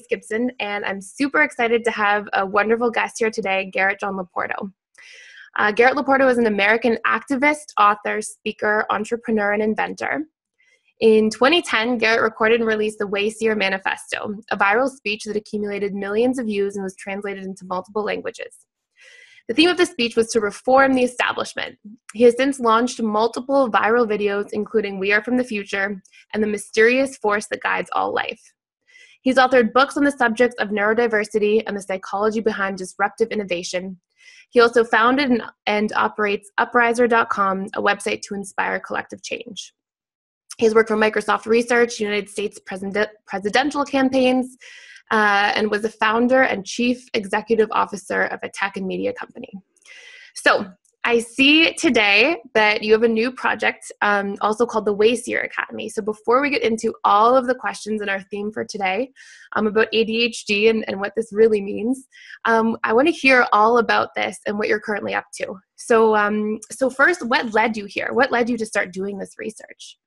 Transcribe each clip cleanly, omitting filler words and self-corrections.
Grace Gibson, and I'm super excited to have a wonderful guest here today, Garret John LoPorto. Garret LoPorto is an American activist, author, speaker, entrepreneur, and inventor. In 2010, Garret recorded and released the Wayseer Manifesto, a viral speech that accumulated millions of views and was translated into multiple languages. The theme of the speech was to reform the establishment. He has since launched multiple viral videos, including We Are From the Future and The Mysterious Force That Guides All Life. He's authored books on the subjects of neurodiversity and the psychology behind disruptive innovation. He also founded and operates Upriser.com, a website to inspire collective change. He has worked for Microsoft Research, United States presidential campaigns, and was the founder and chief executive officer of a tech and media company. So I see today that you have a new project also called the Wayseer Academy. So before we get into all of the questions in our theme for today about ADHD and what this really means, I want to hear all about this and what you're currently up to. So first, what led you here? What led you to start doing this research?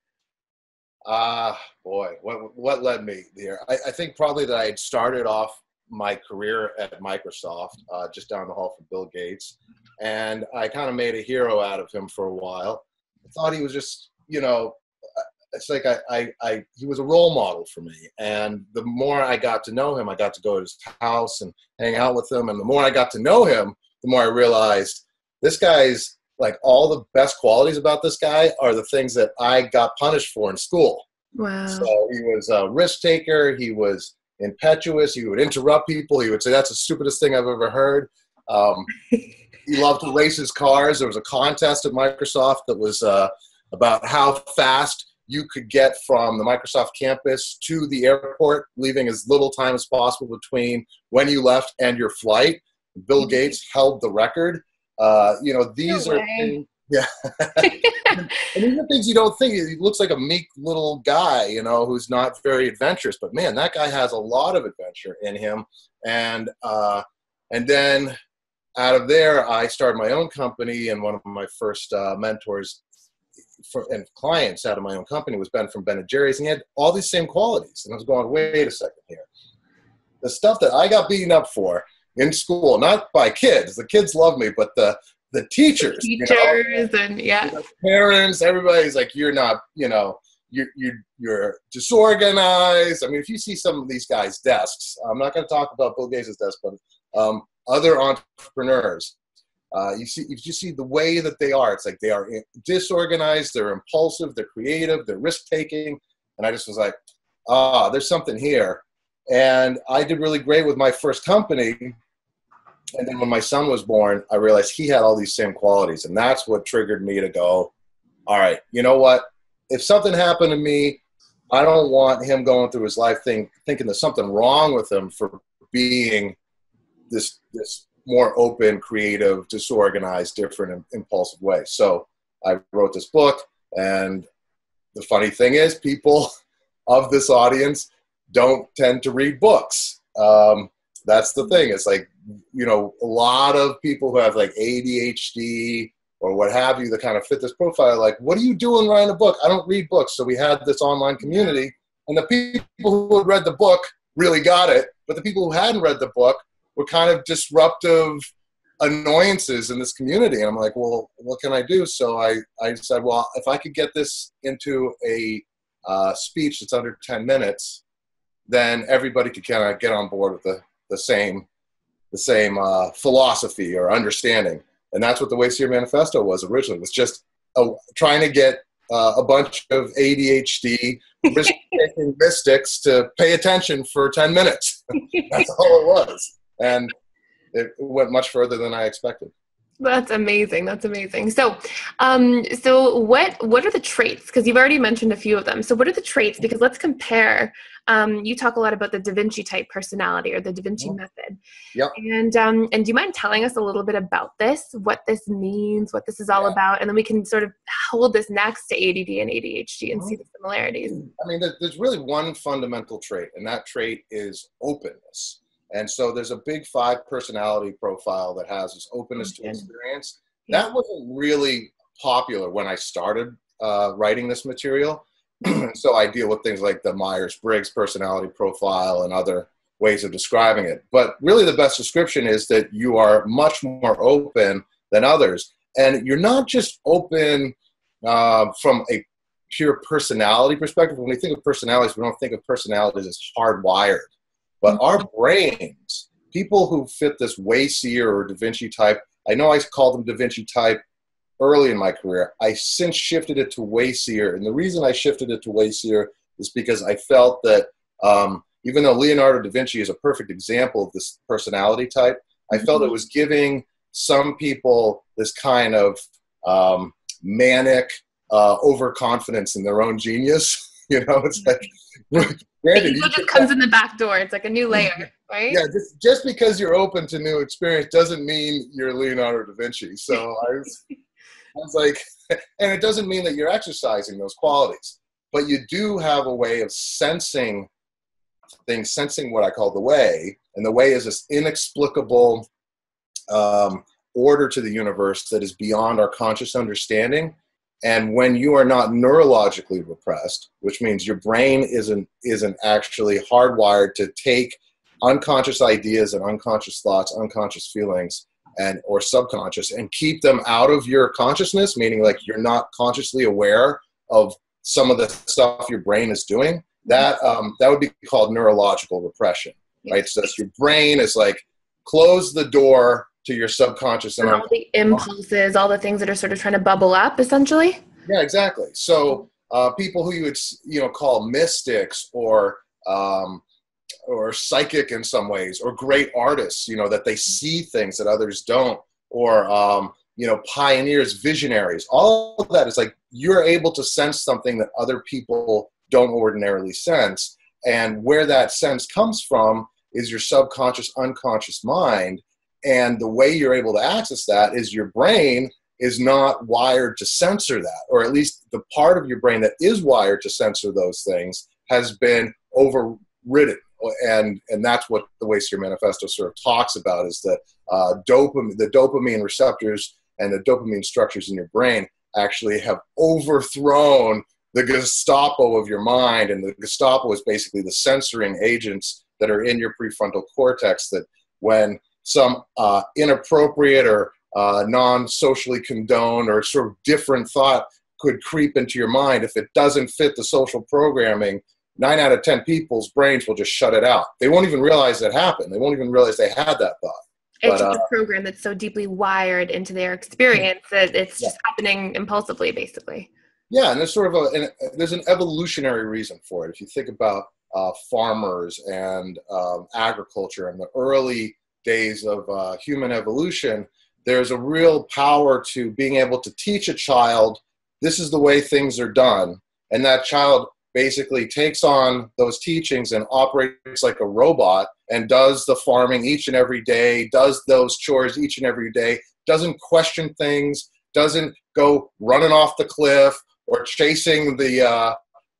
Boy, what led me here? I think probably that I had started off my career at Microsoft, just down the hall from Bill Gates. And I kind of made a hero out of him for a while. I thought he was just, it's like he was a role model for me. And the more I got to know him, I got to go to his house and hang out with him. And the more I got to know him, the more I realized this guy's, like, all the best qualities about this guy are the things that I got punished for in school. Wow. So he was a risk taker. He was impetuous. He would interrupt people. He would say, "That's the stupidest thing I've ever heard." He loved to race his cars. There was a contest at Microsoft that was about how fast you could get from the Microsoft campus to the airport, leaving as little time as possible between when you left and your flight. Bill Gates held the record. These are things, yeah. And these are things you don't think. He looks like a meek little guy, who's not very adventurous. But man, that guy has a lot of adventure in him. And then out of there, I started my own company, and one of my first mentors and clients out of my own company was Ben from Ben & Jerry's, and he had all these same qualities. And I was going, wait a second here. The stuff that I got beaten up for in school, not by kids. The kids love me, but the teachers, and yeah, the parents, everybody's like, you're not, you're disorganized. I mean, if you see some of these guys' desks, I'm not going to talk about Bill Gates' desk, but other entrepreneurs, you see the way that they are. It's like they are disorganized, they're impulsive, they're creative, they're risk-taking. And I just was like, there's something here. And I did really great with my first company. And then when my son was born, I realized he had all these same qualities. And that's what triggered me to go, all right, you know what? If something happened to me, I don't want him going through his life thinking there's something wrong with him for being this more open, creative, disorganized, different, impulsive way. So I wrote this book. And the funny thing is, people of this audience don't tend to read books. That's the thing. It's like, a lot of people who have like ADHD or what have you that kind of fit this profile, like, what are you doing writing a book? I don't read books. So we had this online community, and the people who had read the book really got it. But the people who hadn't read the book were kind of disruptive annoyances in this community. And I'm like, well, what can I do? So I said, well, if I could get this into a speech that's under 10 minutes, then everybody could kind of get on board with the same philosophy or understanding. And that's what the Wayseer Manifesto was originally. It was just trying to get a bunch of ADHD risk-taking mystics to pay attention for 10 minutes. That's all it was. And it went much further than I expected. That's amazing. That's amazing. So what are the traits? Because you've already mentioned a few of them. So what are the traits? Because let's compare. You talk a lot about the DaVinci Type personality or the DaVinci method. Yep. And do you mind telling us a little bit about this, what this means, what this is all about? And then we can sort of hold this next to ADD and ADHD and see the similarities. I mean, there's really one fundamental trait, and that trait is openness. And so there's a big 5 personality profile that has this openness to experience. That wasn't really popular when I started writing this material. So I deal with things like the Myers-Briggs personality profile and other ways of describing it. But really the best description is that you are much more open than others. And you're not just open from a pure personality perspective. When we think of personalities, we don't think of personalities as hardwired. But our brains, people who fit this Wayseer or DaVinci Type, I know I called them DaVinci Type early in my career. I since shifted it to Wayseer. And the reason I shifted it to Wayseer is because I felt that even though Leonardo da Vinci is a perfect example of this personality type, I felt it was giving some people this kind of manic overconfidence in their own genius. You know, it's like, granted, ego just comes in the back door. It's like a new layer, right? Yeah, just because you're open to new experience doesn't mean you're Leonardo da Vinci. So I was like, and it doesn't mean that you're exercising those qualities, but you do have a way of sensing things, sensing what I call the way. And the way is this inexplicable order to the universe that is beyond our conscious understanding. And when you are not neurologically repressed, which means your brain isn't actually hardwired to take unconscious ideas and unconscious thoughts, unconscious feelings, or subconscious, and keep them out of your consciousness, meaning like you're not consciously aware of some of the stuff your brain is doing, that would be called neurological repression, right? So your brain is like, close the door to your subconscious. And all the impulses, all the things that are sort of trying to bubble up, essentially. Yeah, exactly. So people who you would call mystics or psychic in some ways, or great artists, that they see things that others don't, or pioneers, visionaries. All of that is like you're able to sense something that other people don't ordinarily sense, and where that sense comes from is your subconscious, unconscious mind. And the way you're able to access that is your brain is not wired to censor that, or at least the part of your brain that is wired to censor those things has been overridden. And that's what the Wayseer Manifesto sort of talks about, is that the dopamine receptors and the dopamine structures in your brain actually have overthrown the Gestapo of your mind. And the Gestapo is basically the censoring agents that are in your prefrontal cortex, that when some inappropriate or non-socially condoned or sort of different thought could creep into your mind, if it doesn't fit the social programming, 9 out of 10 people's brains will just shut it out. They won't even realize that happened. They won't even realize they had that thought. It's just a program that's so deeply wired into their experience that it's just happening impulsively, basically. Yeah, and there's sort of there's an evolutionary reason for it. If you think about farmers and agriculture in the early days of human evolution, there's a real power to being able to teach a child, this is the way things are done. And that child basically takes on those teachings and operates like a robot and does the farming each and every day, does those chores each and every day, doesn't question things, doesn't go running off the cliff or chasing the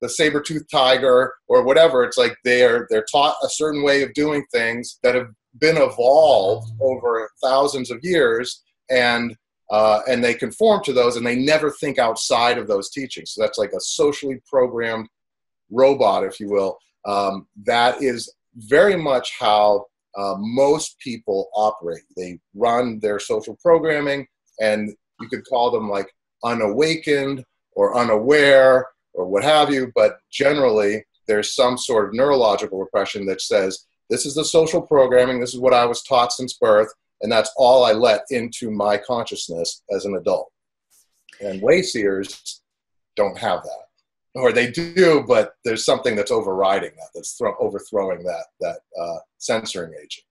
saber-toothed tiger or whatever. It's like they're taught a certain way of doing things that have been evolved over thousands of years, and they conform to those, and they never think outside of those teachings. So that's like a socially programmed robot, if you will. That is very much how most people operate. They run their social programming, and you could call them like unawakened or unaware or what have you, but generally there's some sort of neurological repression that says, this is the social programming, this is what I was taught since birth, and that's all I let into my consciousness as an adult. And Wayseers don't have that. Or they do, but there's something that's overriding that, that's overthrowing that censoring agent.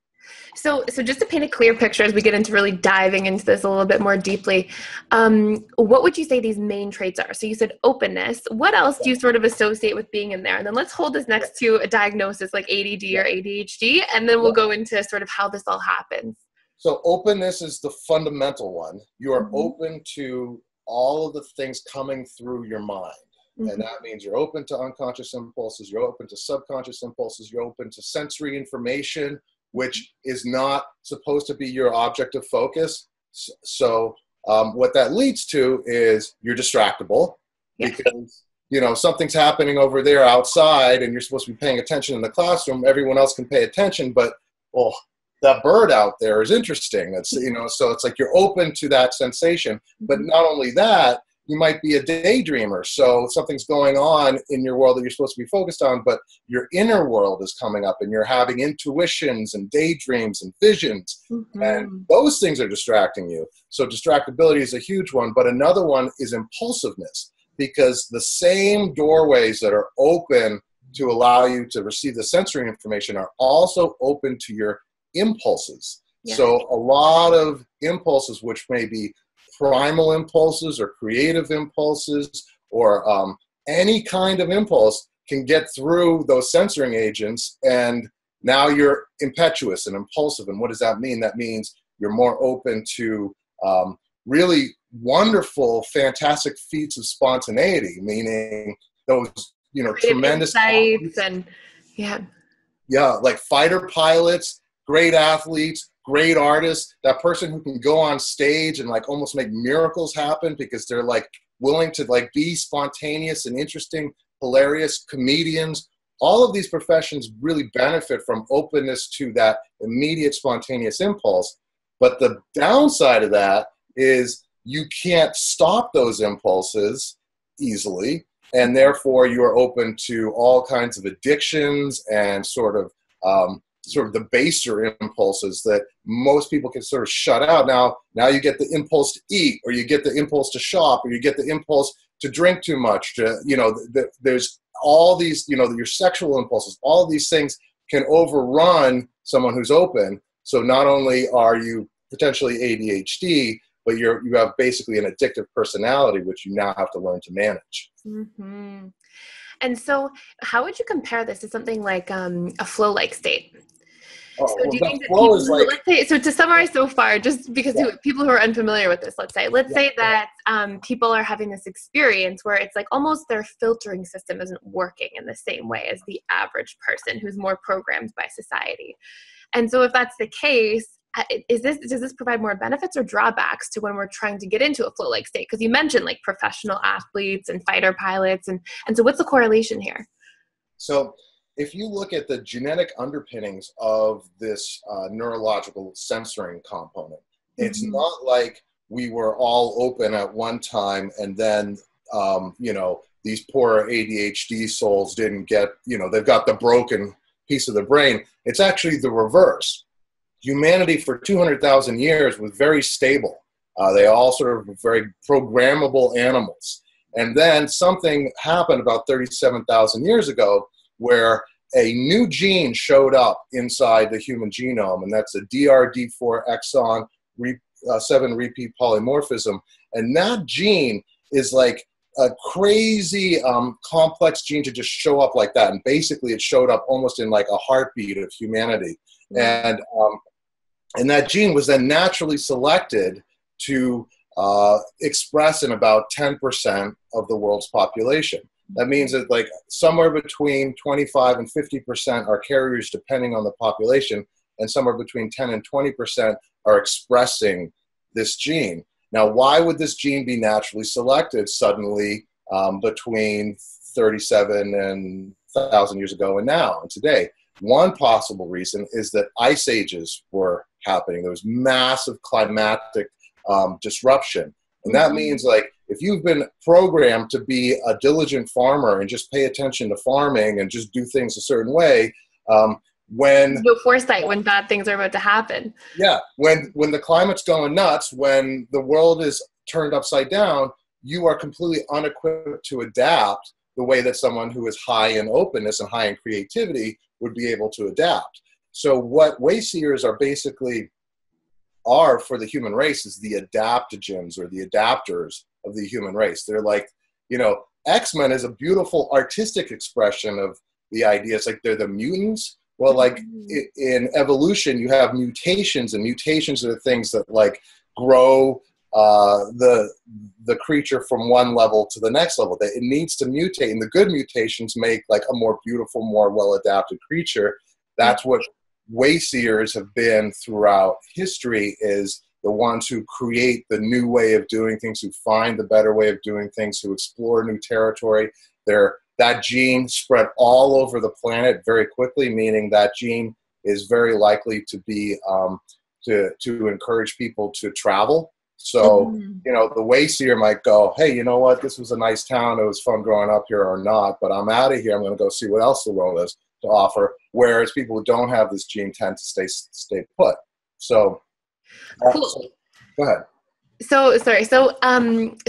So just to paint a clear picture as we get into really diving into this a little bit more deeply, what would you say these main traits are? So you said openness. What else do you sort of associate with being in there? And then let's hold this next to a diagnosis like ADD or ADHD, and then we'll go into sort of how this all happens. So openness is the fundamental one. You are open to all of the things coming through your mind. And that means you're open to unconscious impulses, you're open to subconscious impulses, you're open to sensory information, which is not supposed to be your object of focus. So what that leads to is you're distractible because you know, something's happening over there outside and you're supposed to be paying attention in the classroom, everyone else can pay attention, but, well, that bird out there is interesting. That's, you know, so it's like you're open to that sensation. But not only that, you might be a daydreamer. So something's going on in your world that you're supposed to be focused on, but your inner world is coming up and you're having intuitions and daydreams and visions. And those things are distracting you. So distractibility is a huge one. But another one is impulsiveness, because the same doorways that are open to allow you to receive the sensory information are also open to your impulses. Yeah. So a lot of impulses, which may be primal impulses or creative impulses or any kind of impulse, can get through those censoring agents, and now you're impetuous and impulsive. And what does that mean? That means you're more open to really wonderful, fantastic feats of spontaneity, meaning those, you know, creative tremendous insights and like fighter pilots, great athletes, great artists, that person who can go on stage and like almost make miracles happen because they're like willing to like be spontaneous and interesting, hilarious comedians. All of these professions really benefit from openness to that immediate spontaneous impulse. But the downside of that is you can't stop those impulses easily, and therefore you are open to all kinds of addictions and sort of the baser impulses that most people can sort of shut out. Now you get the impulse to eat, or you get the impulse to shop, or you get the impulse to drink too much. To, you know, there's all these, you know, your sexual impulses. All of these things can overrun someone who's open. So not only are you potentially ADHD, but you have basically an addictive personality, which you now have to learn to manage. Mm-hmm. And so how would you compare this to something like a flow-like state? Oh, so well, do you think that flow people, is like, let's say, so to summarize so far, just because people who are unfamiliar with this, let's say that people are having this experience where it's like almost their filtering system isn't working in the same way as the average person who's more programmed by society. And so if that's the case, does this provide more benefits or drawbacks to when we're trying to get into a flow-like state? Because you mentioned like professional athletes and fighter pilots, and so what's the correlation here? So if you look at the genetic underpinnings of this neurological censoring component, it's not like we were all open at one time and then, you know, these poor ADHD souls didn't get, you know, they've got the broken piece of the brain. It's actually the reverse. Humanity for 200,000 years was very stable. They all sort of were very programmable animals. And then something happened about 37,000 years ago where a new gene showed up inside the human genome, and that's a DRD4 exon 7 repeat polymorphism. And that gene is like a crazy complex gene to just show up like that. And basically it showed up almost in like a heartbeat of humanity. And that gene was then naturally selected to express in about 10% of the world's population. That means that like somewhere between 25 and 50% are carriers depending on the population, and somewhere between 10 and 20% are expressing this gene. Now, why would this gene be naturally selected suddenly between 37 and 1,000 years ago and now and today? One possible reason is that ice ages were happening. There was massive climatic disruption. And that means like if you've been programmed to be a diligent farmer and just pay attention to farming and just do things a certain way, when no foresight when bad things are about to happen. Yeah, when the climate's going nuts, when the world is turned upside down, you are completely unequipped to adapt the way that someone who is high in openness and high in creativity would be able to adapt. So what Wayseers are basically are for the human race is the adaptogens or the adapters of the human race. They're like, you know, X-Men is a beautiful artistic expression of the idea. It's like they're the mutants. Well, like in evolution, you have mutations, and mutations are the things that like grow the creature from one level to the next level. That it needs to mutate, and the good mutations make like a more beautiful, more well-adapted creature. That's what Wayseers have been throughout history, is the ones who create the new way of doing things, who find the better way of doing things, who explore new territory. that gene spread all over the planet very quickly, meaning that gene is very likely to be to encourage people to travel. So, you know, the Wayseer might go, hey, you know what, this was a nice town, it was fun growing up here or not, but I'm out of here, I'm going to go see what else the world has to offer. Whereas people who don't have this gene tend to stay put. So, cool. So go ahead. So sorry. So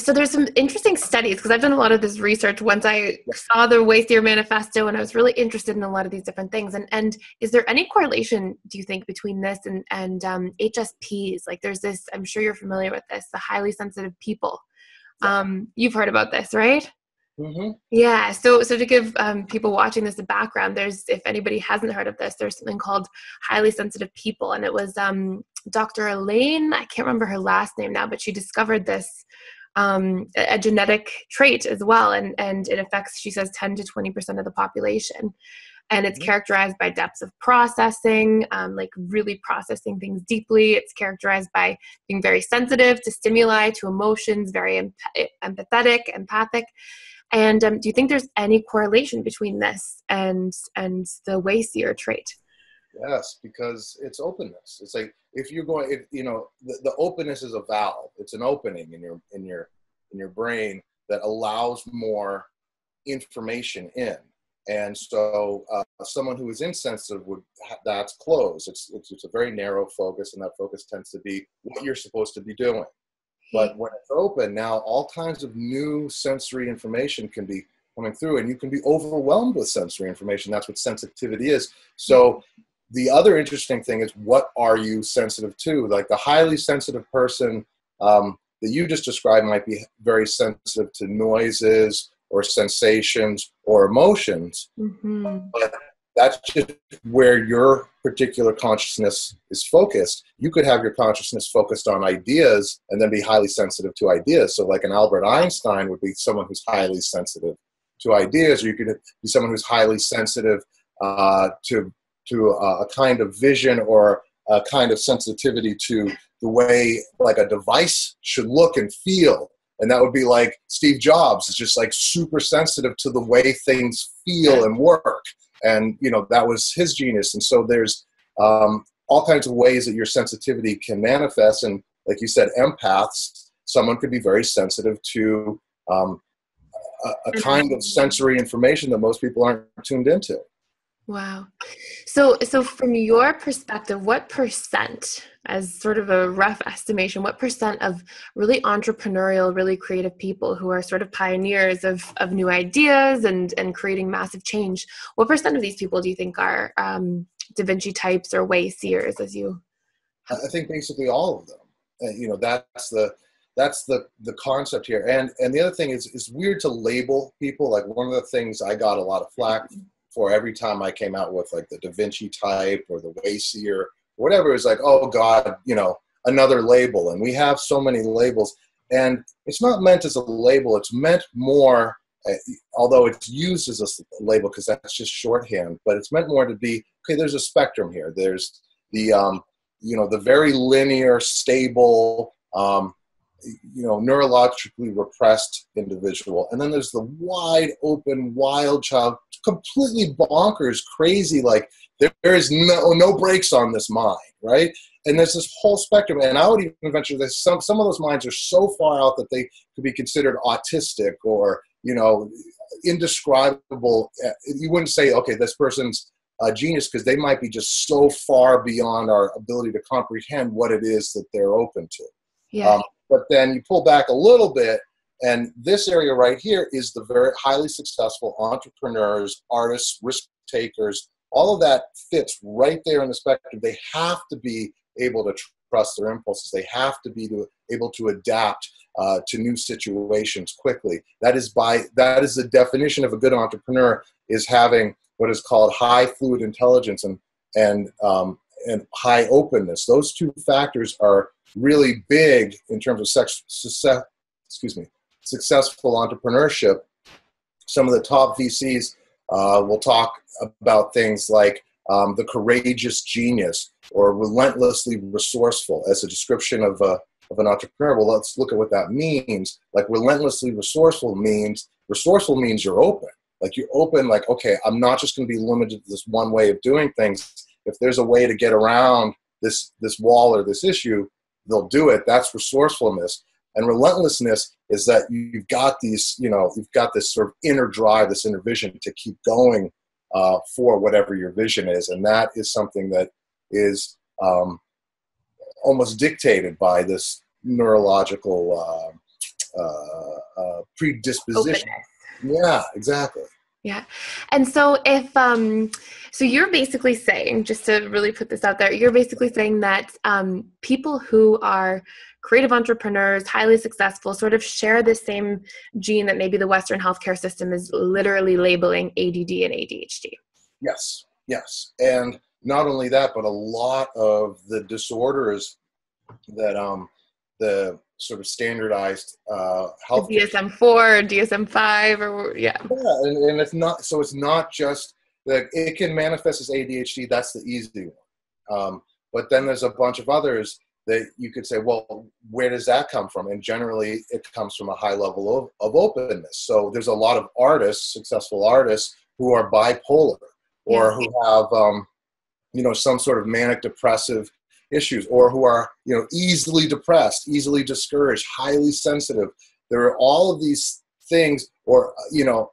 there's some interesting studies, because I've done a lot of this research once I saw the Wayseer Manifesto, and I was really interested in a lot of these different things. And is there any correlation, do you think, between this and HSPs? Like, there's this, I'm sure you're familiar with this, the highly sensitive people. You've heard about this, right? Mm-hmm. Yeah. So to give people watching this a background, if anybody hasn't heard of this, there's something called highly sensitive people, and it was Dr. Elaine, I can't remember her last name now, but she discovered this a genetic trait as well, and it affects, she says, 10 to 20% of the population, and it's characterized by depths of processing, like really processing things deeply. It's characterized by being very sensitive to stimuli, to emotions, very empathic. And do you think there's any correlation between this and the Wayseer trait? Yes, because it's openness. It's like if you're going, you know, the openness is a valve. It's an opening in your brain that allows more information in. And so someone who is insensitive that's closed. It's a very narrow focus, and that focus tends to be what you're supposed to be doing. But when it's open, now all kinds of new sensory information can be coming through, and you can be overwhelmed with sensory information. That's what sensitivity is. So the other interesting thing is, what are you sensitive to? Like the highly sensitive person that you just described might be very sensitive to noises or sensations or emotions, but that's just where your particular consciousness is focused. You could have your consciousness focused on ideas and then be highly sensitive to ideas. So like an Albert Einstein would be someone who's highly sensitive to ideas, or you could be someone who's highly sensitive to a kind of vision or a kind of sensitivity to the way like a device should look and feel. And that would be like Steve Jobs is just like super sensitive to the way things feel and work. And, you know, that was his genius. And so there's all kinds of ways that your sensitivity can manifest. And like you said, empaths, someone could be very sensitive to a kind of sensory information that most people aren't tuned into. Wow. So from your perspective, what percent, as sort of a rough estimation, what percent of really entrepreneurial, really creative people who are sort of pioneers of new ideas and creating massive change, what percent of these people do you think are DaVinci types or Wayseers, as you? I think basically all of them. You know, that's the concept here. And the other thing is, it's weird to label people. Like one of the things I got a lot of flack for every time I came out with like the DaVinci Type or the Wayseer, whatever, is like, oh God, you know, another label. And we have so many labels, and it's not meant as a label. It's meant more, although it's used as a label because that's just shorthand, but it's meant more to be, okay, there's a spectrum here. There's the, you know, the very linear, stable, you know, neurologically repressed individual. And then there's the wide open, wild child, completely bonkers, crazy, like there is no brakes on this mind, right? And there's this whole spectrum. And I would even venture that some of those minds are so far out that they could be considered autistic or, you know, indescribable. You wouldn't say, okay, this person's a genius, because they might be just so far beyond our ability to comprehend what it is that they're open to. Yeah. But then you pull back a little bit, and this area right here is the very highly successful entrepreneurs, artists, risk takers. All of that fits right there in the spectrum. They have to be able to trust their impulses. They have to be able to adapt to new situations quickly. That is the definition of a good entrepreneur, is having what is called high fluid intelligence and high openness. Those two factors are really big in terms of successful entrepreneurship. Some of the top VCs will talk about things like the courageous genius or relentlessly resourceful as a description of an entrepreneur. Well, let's look at what that means. Like relentlessly resourceful means you're open. Like you're open, like, okay, I'm not just going to be limited to this one way of doing things. If there's a way to get around this wall or this issue, they'll do it. That's resourcefulness. And relentlessness is that you've got these, you've got this sort of inner drive, this inner vision to keep going for whatever your vision is. And that is something that is almost dictated by this neurological predisposition. Openness. Yeah, exactly. Yeah. And so if, so you're basically saying, just to really put this out there, you're basically saying that people who are creative entrepreneurs, highly successful, sort of share the same gene that maybe the Western healthcare system is literally labeling ADD and ADHD. Yes, yes. And not only that, but a lot of the disorders that the sort of standardized health DSM-4 or DSM-5 or yeah, and it's not just that it can manifest as ADHD. That's the easy one, but then there's a bunch of others that you could say, well, where does that come from? And generally it comes from a high level of openness. So there's a lot of artists, successful artists, who are bipolar or who have some sort of manic depressive issues, or who are, easily depressed, easily discouraged, highly sensitive. There are all of these things, or,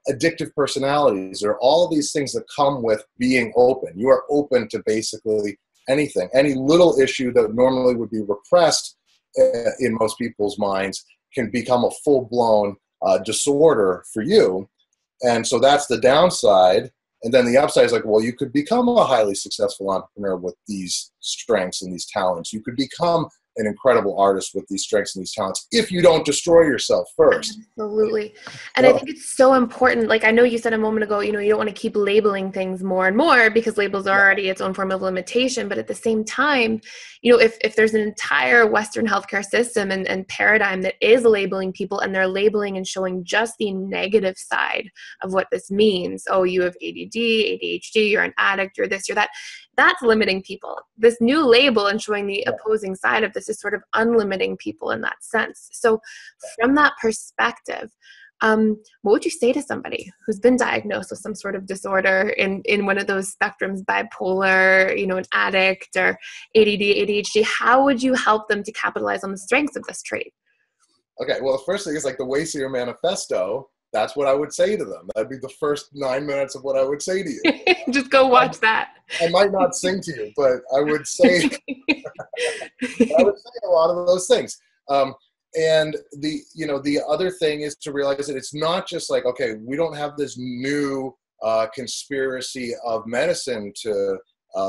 addictive personalities. There are all of these things that come with being open. You are open to basically anything. Any little issue that normally would be repressed in most people's minds can become a full-blown disorder for you. And so that's the downside. And then the upside is like, well, you could become a highly successful entrepreneur with these strengths and these talents. You could become an incredible artist with these strengths and these talents if you don't destroy yourself first. Absolutely. And I think it's so important. Like I know you said a moment ago, you don't want to keep labeling things more and more because labels are already its own form of limitation. But at the same time, if there's an entire Western healthcare system and paradigm that is labeling people, and they're labeling and showing just the negative side of what this means. Oh, you have ADD, ADHD, you're an addict, you're this, you're that. That's limiting people. This new label and showing the opposing side of this is sort of unlimiting people in that sense. So from that perspective, what would you say to somebody who's been diagnosed with some sort of disorder in one of those spectrums, bipolar, an addict, or ADD, ADHD? How would you help them to capitalize on the strengths of this trait? Okay, well, the first thing is like the Wayseer Manifesto. That's what I would say to them. That'd be the first 9 minutes of what I would say to you. Just go watch that. I might not sing to you, but I would say a lot of those things. And the other thing is to realize that it's not just like, okay, we don't have this new conspiracy of medicine to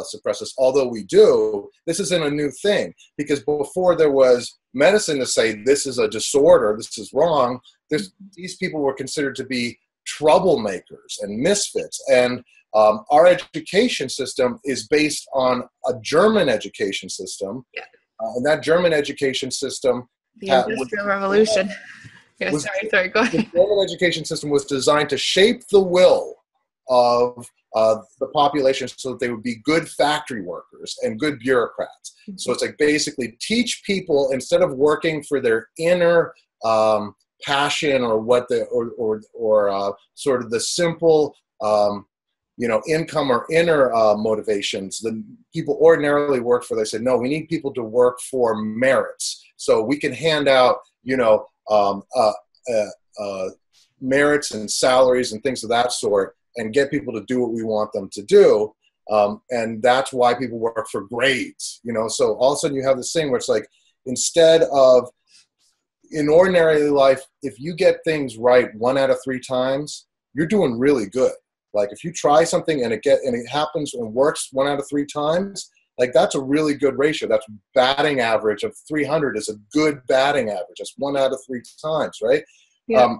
suppress us, although we do. This isn't a new thing, because before there was medicine to say this is a disorder, this is wrong, these people were considered to be troublemakers and misfits. And our education system is based on a German education system. Yeah. And that German education system... The Industrial Revolution. Sorry, go ahead. The German education system was designed to shape the will of the population so that they would be good factory workers and good bureaucrats. Mm-hmm. So it's like basically teach people, instead of working for their inner passion or sort of the simple income or inner motivations that people ordinarily work for. They said, no, we need people to work for merits. So we can hand out, merits and salaries and things of that sort, and get people to do what we want them to do. And that's why people work for grades, So all of a sudden you have this thing where it's like, instead of, in ordinary life, if you get things right 1 out of 3 times, you're doing really good. Like if you try something and it happens and works 1 out of 3 times, like that's a really good ratio. That's batting average of 300 is a good batting average. That's 1 out of 3 times, right? Yeah.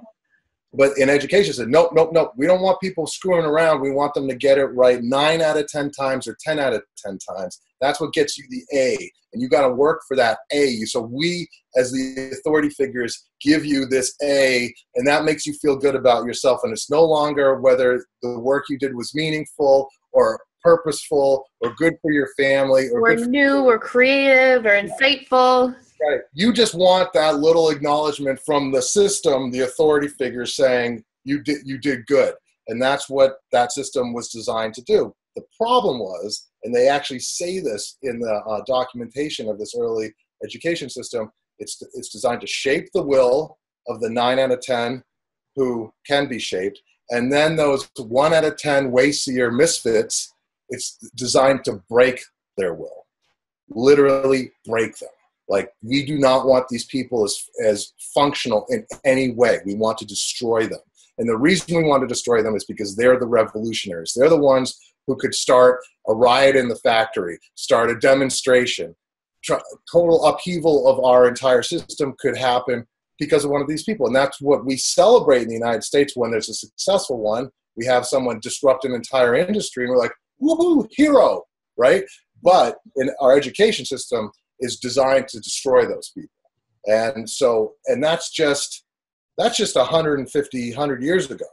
But in education, it said, nope. We don't want people screwing around. We want them to get it right 9 out of 10 times or 10 out of 10 times. That's what gets you the A. And you got to work for that A. So we, as the authority figures, give you this A, and that makes you feel good about yourself. And it's no longer whether the work you did was meaningful or purposeful or good for your family or new or creative or insightful. Right. You just want that little acknowledgement from the system, the authority figure, saying you did good. And that's what that system was designed to do. The problem was, and they actually say this in the documentation of this early education system, it's designed to shape the will of the 9 out of 10 who can be shaped. And then those 1 out of 10 Wayseer misfits, it's designed to break their will, literally break them. Like, we do not want these people as functional in any way. We want to destroy them. And the reason we want to destroy them is because they're the revolutionaries. They're the ones who could start a riot in the factory, start a demonstration. Total upheaval of our entire system could happen because of one of these people. And that's what we celebrate in the United States when there's a successful one. We have someone disrupt an entire industry, and we're like, woohoo, hero, right? But in our education system is designed to destroy those people. And so, and that's just 100 years ago.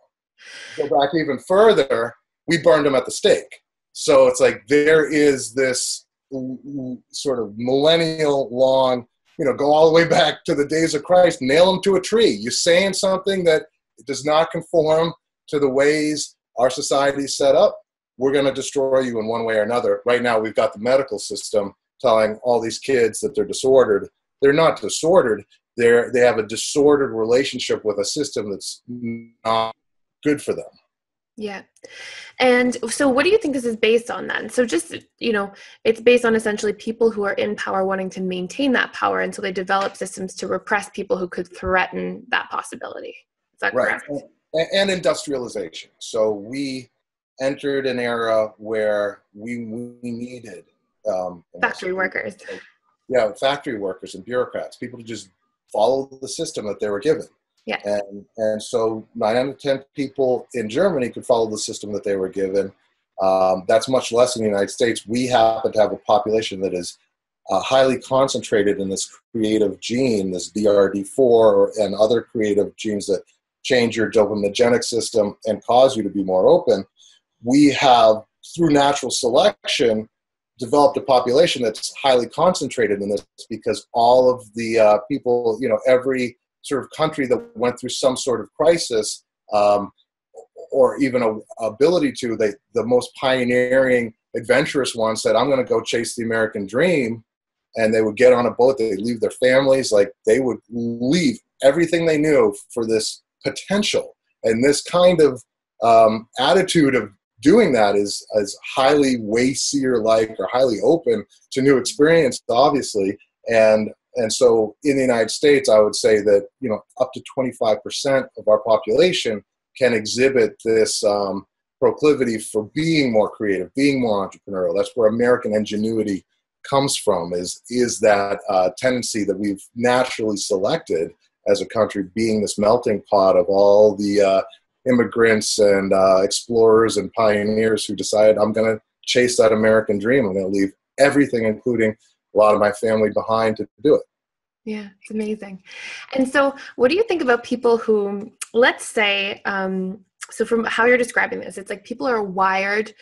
Go back even further, we burned them at the stake. So it's like there is this sort of millennial long, go all the way back to the days of Christ, nail them to a tree. You're saying something that does not conform to the ways our society is set up, we're going to destroy you in one way or another. Right now, we've got the medical system telling all these kids that they're disordered. They're not disordered. They have a disordered relationship with a system that's not good for them. Yeah. And so what do you think this is based on then? So just, it's based on essentially people who are in power wanting to maintain that power. And so they develop systems to repress people who could threaten that possibility. Is that correct? Right. And industrialization. So we entered an era where we needed factory workers. Yeah, factory workers and bureaucrats, people to just follow the system that they were given. Yeah. And so 9 out of 10 people in Germany could follow the system that they were given. That's much less in the United States. We happen to have a population that is highly concentrated in this creative gene, this DRD4 and other creative genes that change your dopaminergic system and cause you to be more open. We have, through natural selection, developed a population that's highly concentrated in this because all of the people, every sort of country that went through some sort of crisis or even a ability to, the most pioneering, adventurous ones said, I'm going to go chase the American dream. And they would get on a boat, they'd leave their families, like they would leave everything they knew for this potential. And this kind of attitude of doing that is highly Wayseer-like or highly open to new experience, obviously. And so in the United States, I would say that, up to 25% of our population can exhibit this proclivity for being more creative, being more entrepreneurial. That's where American ingenuity comes from, is that tendency that we've naturally selected as a country, being this melting pot of all the immigrants and explorers and pioneers who decided, I'm going to chase that American dream. I'm going to leave everything, including a lot of my family, behind to do it. Yeah, it's amazing. And so what do you think about people who, let's say, so from how you're describing this, it's like people are wired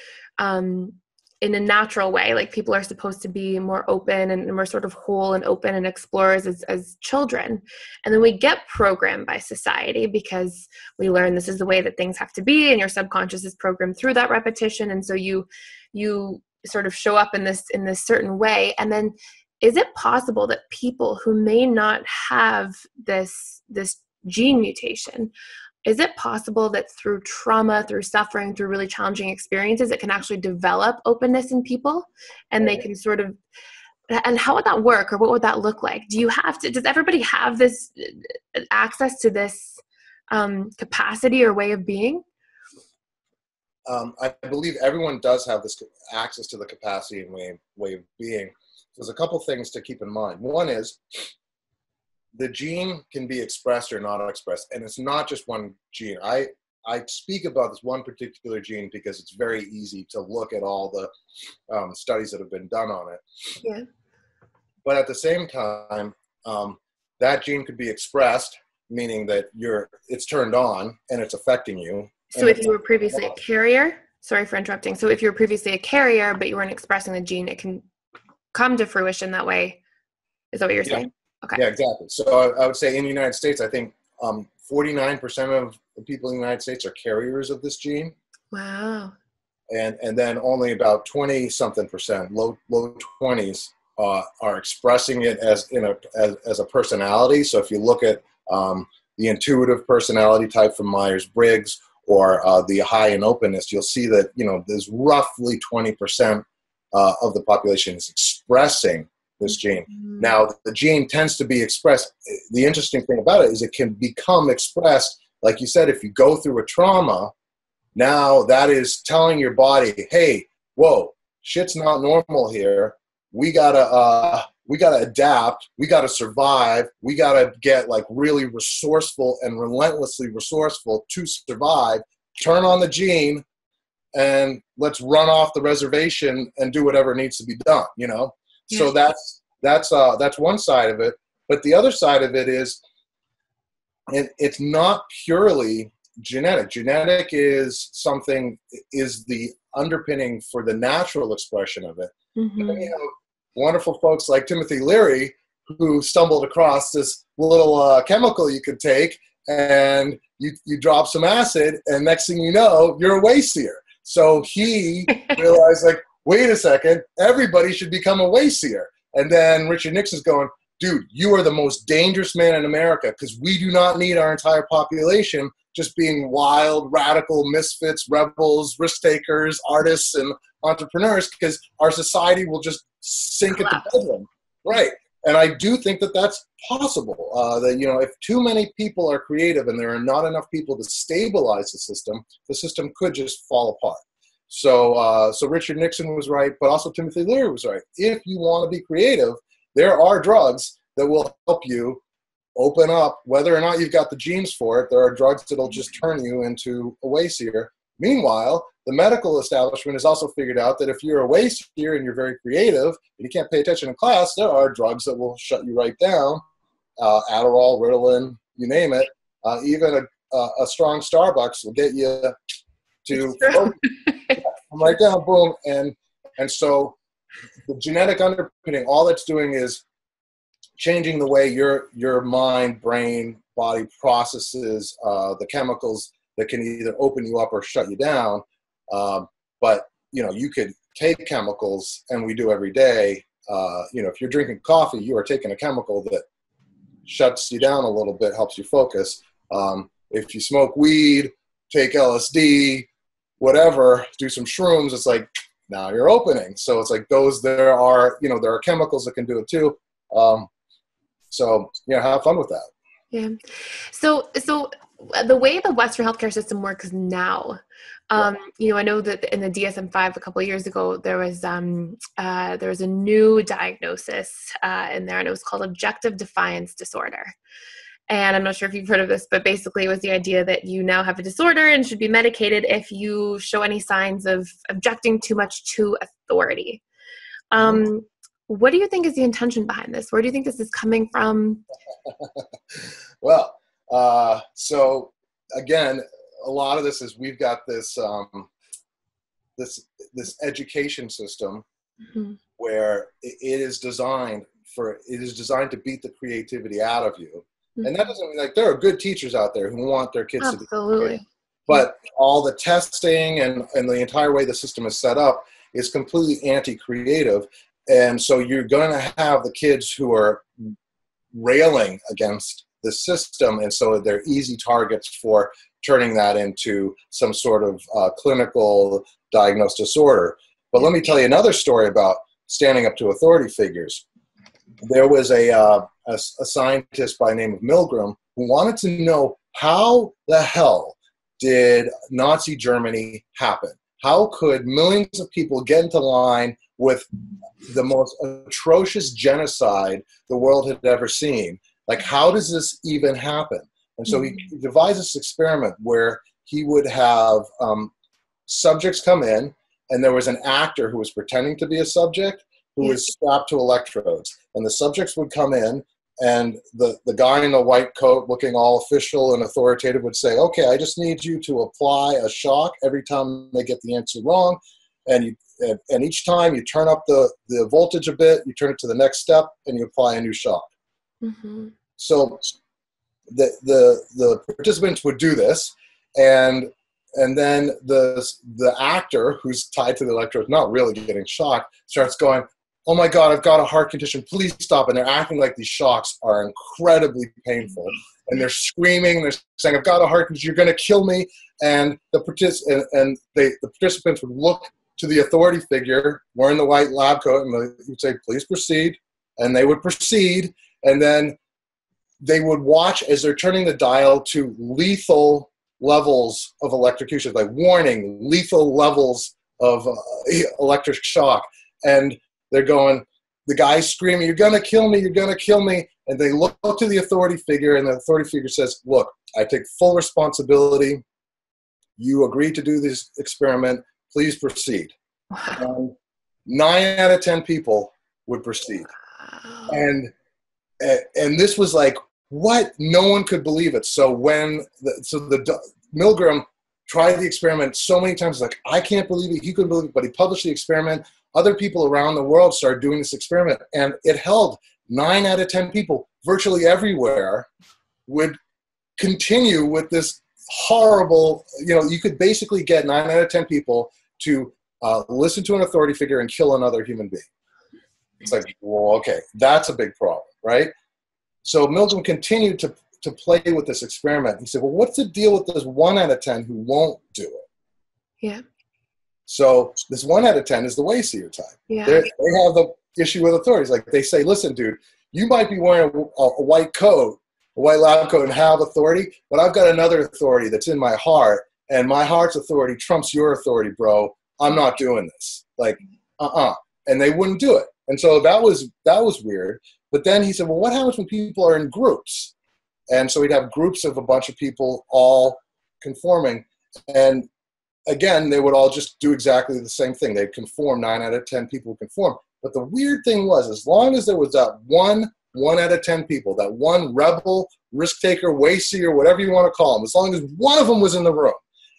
in a natural way, like people are supposed to be more open and more sort of whole and open and explorers as children. And then we get programmed by society because we learn this is the way that things have to be, and your subconscious is programmed through that repetition. And so you sort of show up in this certain way. And then is it possible that people who may not have this gene mutation, is it possible that through trauma, through suffering, through really challenging experiences, it can actually develop openness in people, and they can sort of, and how would that work, or what would that look like? Does everybody have this access to this capacity or way of being? I believe everyone does have this access to the capacity and way of being. There's a couple things to keep in mind. One is the gene can be expressed or not expressed, and it's not just one gene. I speak about this one particular gene because it's very easy to look at all the studies that have been done on it. Yeah. But at the same time, that gene could be expressed, meaning that it's turned on and it's affecting you. So if you were previously a carrier, sorry for interrupting. So if you were previously a carrier, but you weren't expressing the gene, it can come to fruition that way. Is that what you're saying? Okay. Yeah, exactly. So I would say in the United States, I think 49% of of people in the United States are carriers of this gene. Wow. And then only about 20-something%, low 20s, are expressing it as a personality. So if you look at the intuitive personality type from Myers-Briggs, or the high in openness, you'll see that, you know, there's roughly 20% of the population is expressing this gene. Mm-hmm. Now, the gene tends to be expressed. The interesting thing about it is it can become expressed, like you said, if you go through a trauma. Now that is telling your body, hey, whoa, shit's not normal here. We gotta adapt. We gotta survive. We gotta get like really resourceful and relentlessly resourceful to survive. Turn on the gene, and let's run off the reservation and do whatever needs to be done. You know. Yeah. So that's one side of it. But the other side of it is, it's not purely genetic. Genetic is the underpinning for the natural expression of it. Mm-hmm. And, you know, wonderful folks like Timothy Leary, who stumbled across this little chemical you could take, and you drop some acid, and next thing you know, you're a Wayseer. So he realized, like, wait a second, everybody should become a Wayseer. And then Richard Nixon's going, dude, you are the most dangerous man in America, because we do not need our entire population just being wild, radical misfits, rebels, risk takers, artists, and entrepreneurs, because our society will just sink at the bedroom. Right. And I do think that that's possible. That, you know, if too many people are creative and there are not enough people to stabilize the system could just fall apart. So Richard Nixon was right, but also Timothy Leary was right. If you want to be creative, there are drugs that will help you open up, whether or not you've got the genes for it. There are drugs that'll just turn you into a Wayseer. Meanwhile, the medical establishment has also figured out that if you're a Wayseer and you're very creative and you can't pay attention in class, there are drugs that will shut you right down. Adderall, Ritalin, you name it. Even a strong Starbucks will get you to come right down, boom. And so the genetic underpinning, all that's doing is changing the way your mind, brain, body processes the chemicals that can either open you up or shut you down. But, you know, you could take chemicals, and we do every day. You know, if you're drinking coffee, you are taking a chemical that shuts you down a little bit, helps you focus. If you smoke weed, take LSD, whatever, do some shrooms, it's like, now you're opening. So it's like there are chemicals that can do it too. So, yeah, have fun with that. Yeah. So the way the Western healthcare system works now, you know, I know that in the DSM-5 a couple of years ago, there was a new diagnosis in there, and it was called objective defiance disorder. And I'm not sure if you've heard of this, but basically it was the idea that you now have a disorder and should be medicated if you show any signs of objecting too much to authority. What do you think is the intention behind this? Where do you think this is coming from? Well, so again, a lot of this is we've got this this education system where it is designed to beat the creativity out of you. And that doesn't mean, like, there are good teachers out there who want their kids to be creative. But all the testing and the entire way the system is set up is completely anti-creative. And so you're going to have the kids who are railing against the system, and so they're easy targets for turning that into some sort of clinical diagnosed disorder. But let me tell you another story about standing up to authority figures. There was a scientist by the name of Milgram who wanted to know, how the hell did Nazi Germany happen? How could millions of people get into line with the most atrocious genocide the world had ever seen? Like, how does this even happen? And so he devised this experiment where he would have subjects come in, and there was an actor who was pretending to be a subject who was strapped to electrodes. And the subjects would come in, and the guy in the white coat, looking all official and authoritative, would say, okay, I just need you to apply a shock every time they get the answer wrong. And each time you turn up the voltage a bit, you turn it to the next step, and you apply a new shock. So the participants would do this, And then the actor who's tied to the electrode, not really getting shocked, starts going, "Oh my God, I've got a heart condition. Please stop." And they're acting like these shocks are incredibly painful. And they're screaming. They're saying, "I've got a heart condition. You're going to kill me." And the participants would look to the authority figure wearing the white lab coat, and they would say, "Please proceed." And they would proceed. And then they would watch as they're turning the dial to lethal levels of electrocution, like warning, lethal levels of electric shock. And they're going, the guy's screaming, "You're going to kill me, you're going to kill me." And they look to the authority figure, and the authority figure says, "Look, I take full responsibility. You agreed to do this experiment. Please proceed." And 9 out of 10 people would proceed. And this was like, what? No one could believe it. So Milgram tried the experiment so many times, like, I can't believe it. He couldn't believe it, but he published the experiment. Other people around the world started doing this experiment, and it held. 9 out of 10 people, virtually everywhere, would continue with this horrible, you could basically get 9 out of 10 people to listen to an authority figure and kill another human being. It's like, well, okay, that's a big problem, right? So Milgram continued to play with this experiment. He said, well, what's the deal with this 1 out of 10 who won't do it? Yeah. So this 1 out of 10 is the Wayseer type. Yeah. They have the issue with authorities. Like, they say, listen, dude, you might be wearing a white coat, a white lab coat, and have authority, but I've got another authority that's in my heart, and my heart's authority trumps your authority, bro. I'm not doing this. Like, And they wouldn't do it. And so that was weird. But then he said, well, what happens when people are in groups? And so we'd have groups of a bunch of people all conforming. And again, they would all just do exactly the same thing. They'd conform. 9 out of 10 people would conform. But the weird thing was, as long as there was that one out of 10 people, that one rebel, risk taker, Wayseer, whatever you want to call them, as long as one of them was in the room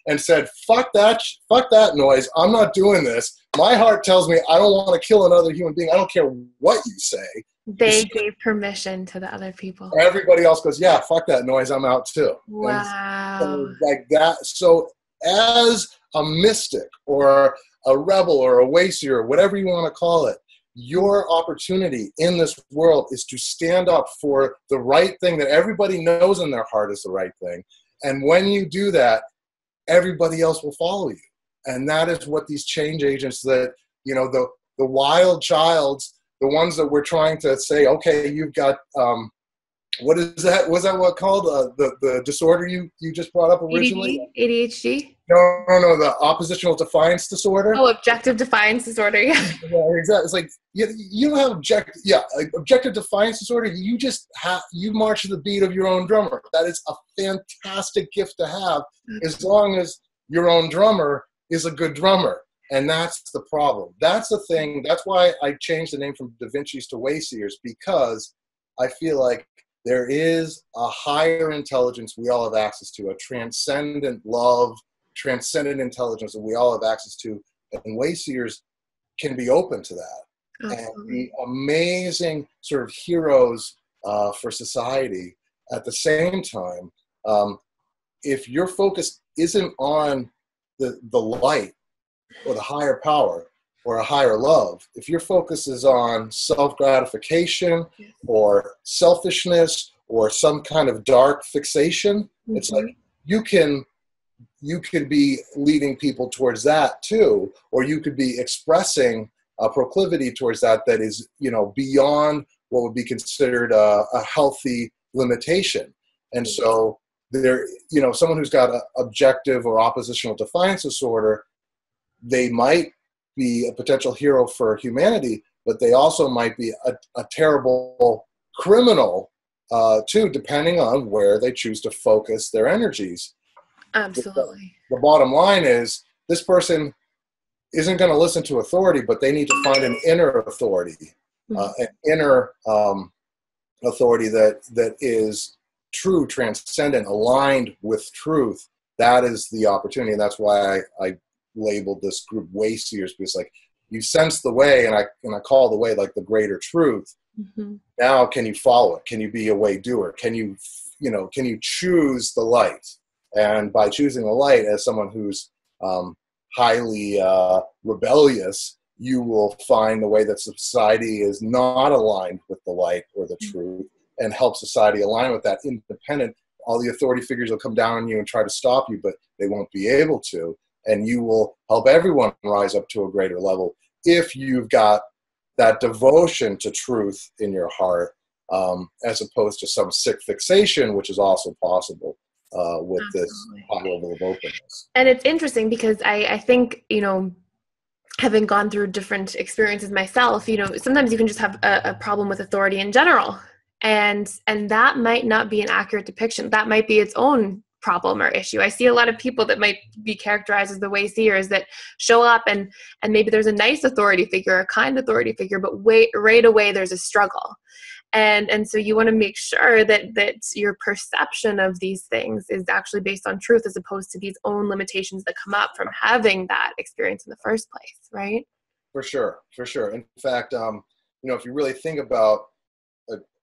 and said, fuck that noise, I'm not doing this. My heart tells me I don't want to kill another human being. I don't care what you say. They gave permission to the other people. Everybody else goes, yeah, fuck that noise, I'm out too. Wow. So like that. So as a mystic or a rebel or a Wayseer or whatever you want to call it, your opportunity in this world is to stand up for the right thing that everybody knows in their heart is the right thing. And when you do that, everybody else will follow you. And that is what these change agents that, the wild childs, the ones that we're trying to say, okay, you've got, what is that? Was that what called the disorder you just brought up originally? ADHD? No, the oppositional defiance disorder. Oh, objective defiance disorder. Yeah, exactly. It's like you don't have objective defiance disorder. You just you march to the beat of your own drummer. That is a fantastic gift to have, as long as your own drummer is a good drummer. And that's the problem. That's the thing. That's why I changed the name from DaVinci's to Wayseers, because I feel like there is a higher intelligence we all have access to, a transcendent love, transcendent intelligence that we all have access to, and Wayseers can be open to that. Absolutely. And be amazing sort of heroes for society. At the same time, if your focus isn't on the light or the higher power or a higher love, if your focus is on self-gratification or selfishness or some kind of dark fixation, it's like you can be leading people towards that too, or you could be expressing a proclivity towards that is, beyond what would be considered a healthy limitation. And so there, someone who's got an objective or oppositional defiance disorder, they might be a potential hero for humanity, but they also might be a terrible criminal too, depending on where they choose to focus their energies. Absolutely. The bottom line is this person isn't going to listen to authority, but they need to find an inner authority, an inner authority that is true, transcendent, aligned with truth. That is the opportunity, and that's why I labeled this group Wayseers, because like you sense the way, and I call the way like the greater truth. Now, can you follow it? Can you be a way doer? Can you choose the light? And by choosing the light as someone who's highly rebellious, you will find the way that society is not aligned with the light or the truth, and help society align with that. Independent, all the authority figures will come down on you and try to stop you, but they won't be able to. And you will help everyone rise up to a greater level if you've got that devotion to truth in your heart, as opposed to some sick fixation, which is also possible with this high level of openness. And it's interesting because I think, having gone through different experiences myself, sometimes you can just have a problem with authority in general. And that might not be an accurate depiction. That might be its own problem or issue. I see a lot of people that might be characterized as the Wayseers that show up and maybe there's a nice authority figure, a kind authority figure, but right away there's a struggle. And so you want to make sure that your perception of these things is actually based on truth, as opposed to these own limitations that come up from having that experience in the first place, right? For sure. In fact, if you really think about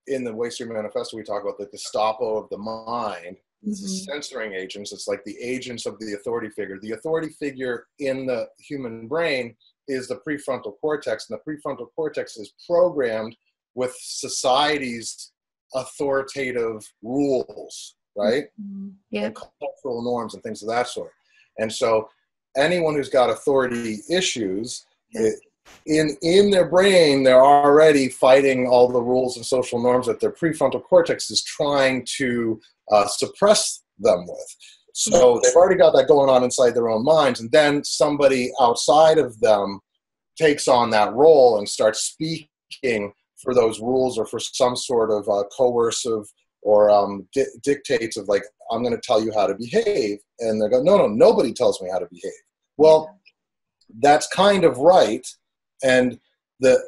in the Wayseer Manifesto, we talk about the Gestapo of the mind. It's the censoring agents. It's like the agents of the authority figure. The authority figure in the human brain is the prefrontal cortex, and the prefrontal cortex is programmed with society's authoritative rules, right? Yeah. And cultural norms and things of that sort. And so anyone who's got authority issues, in their brain, they're already fighting all the rules and social norms that their prefrontal cortex is trying to suppress them with. So they've already got that going on inside their own minds, and then somebody outside of them takes on that role and starts speaking for those rules or for some sort of coercive or dictates of, like, I'm going to tell you how to behave. And they go, no, nobody tells me how to behave. Well, that's kind of right. And the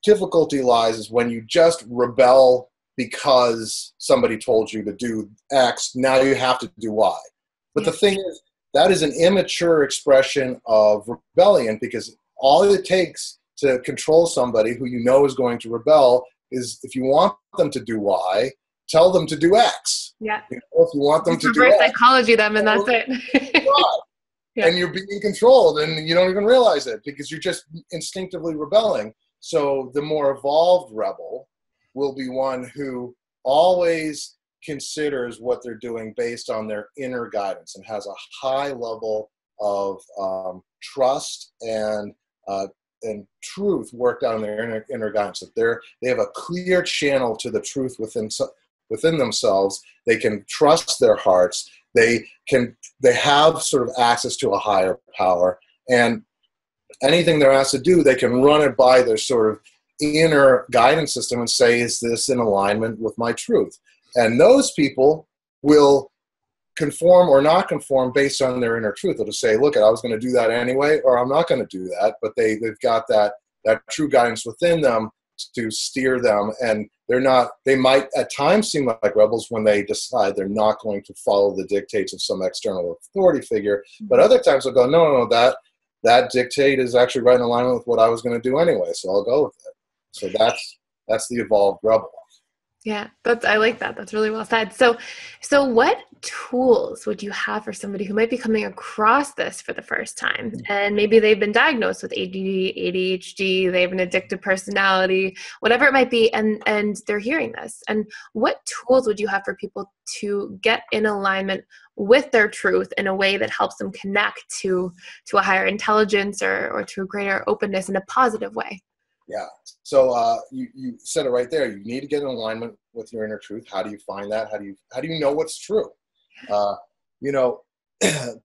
difficulty lies is when you just rebel because somebody told you to do X, now you have to do Y. But the thing is, that is an immature expression of rebellion, because all it takes to control somebody who you know is going to rebel is, if you want them to do Y, tell them to do X. Yeah. If you want them to do reverse X, psychology them, and that's it. And you're being controlled, and you don't even realize it because you're just instinctively rebelling. So the more evolved rebel will be one who always considers what they're doing based on their inner guidance and has a high level of trust and truth worked out in their inner guidance. That they have a clear channel to the truth within themselves. They can trust their hearts. They have sort of access to a higher power, and anything they're asked to do, they can run it by their sort of inner guidance system and say, is this in alignment with my truth? And those people will conform or not conform based on their inner truth. They'll just say, look, I was going to do that anyway, or I'm not going to do that. But they've got that true guidance within them to steer them, and they might at times seem like rebels when they decide they're not going to follow the dictates of some external authority figure, but other times they'll go, no, that dictate is actually right in alignment with what I was going to do anyway, so I'll go with it. So that's the evolved rebel. Yeah, I like that. That's really well said. So what tools would you have for somebody who might be coming across this for the first time? And maybe they've been diagnosed with ADD, ADHD, they have an addictive personality, whatever it might be, and they're hearing this. And what tools would you have for people to get in alignment with their truth in a way that helps them connect to a higher intelligence or to a greater openness in a positive way? Yeah. So you said it right there. You need to get in alignment with your inner truth. How do you find that? How do you know what's true?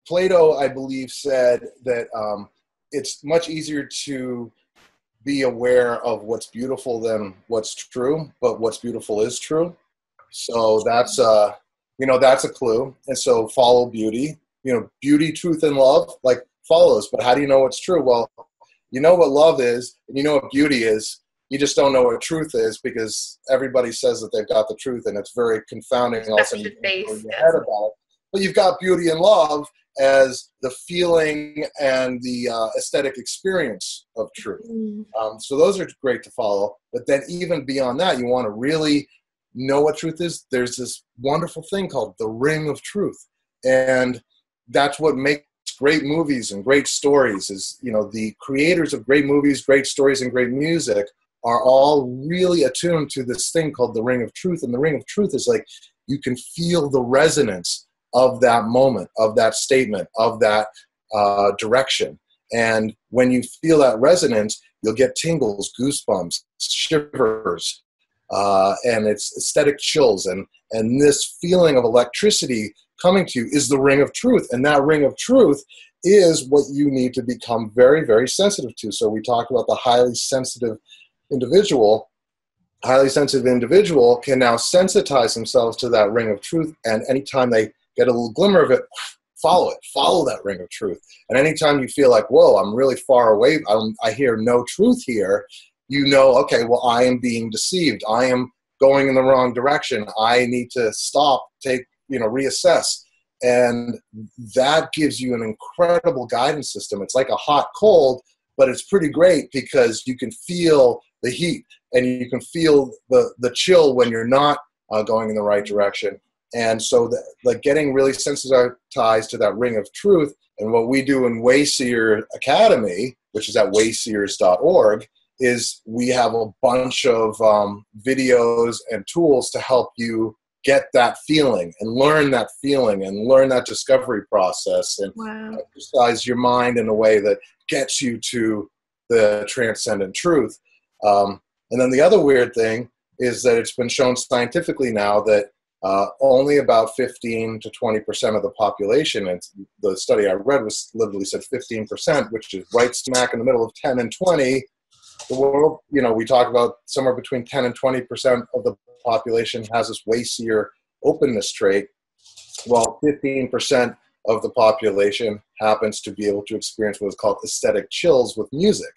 Plato, I believe, said that it's much easier to be aware of what's beautiful than what's true, but what's beautiful is true. So that's a clue. And so follow beauty. Beauty, truth, and love, like, follows. But how do you know what's true? Well, you know what love is, and you know what beauty is. You just don't know what truth is, because everybody says that they've got the truth, and it's very confounding. Also, you your head about it. But you've got beauty and love as the feeling and the aesthetic experience of truth. So those are great to follow. But then even beyond that, you want to really know what truth is, there's this wonderful thing called the ring of truth. And that's what makes great movies and great stories is, you know, the creators of great movies, great stories, and great music are all really attuned to this thing called the ring of truth. And the ring of truth is like, you can feel the resonance of that moment, of that statement, of that direction. And when you feel that resonance, you'll get tingles, goosebumps, shivers, and it's aesthetic chills. And this feeling of electricity coming to you is the ring of truth. And that ring of truth is what you need to become very, very sensitive to. So we talked about the highly sensitive individual. Highly sensitive individual can now sensitize themselves to that ring of truth. And anytime they get a little glimmer of it, follow it. Follow that ring of truth. And anytime you feel like, whoa, I'm really far away, I hear no truth here, you know, okay, well, I am being deceived. I am going in the wrong direction. I need to stop, reassess. And that gives you an incredible guidance system. It's like a hot cold, but it's pretty great because you can feel the heat and you can feel the chill when you're not going in the right direction. And so getting really sensitized to that ring of truth, and what we do in Wayseer Academy, which is at wayseers.org, is we have a bunch of videos and tools to help you get that feeling and learn that feeling and learn that discovery process and exercise your mind in a way that gets you to the transcendent truth. And then the other weird thing is that it's been shown scientifically now that only about 15 to 20% of the population, and the study I read was literally said 15%, which is right smack in the middle of 10 and 20. The world, we talk about somewhere between 10 and 20% of the population has this Wayseer openness trait. Well, 15% of the population happens to be able to experience what is called aesthetic chills with music.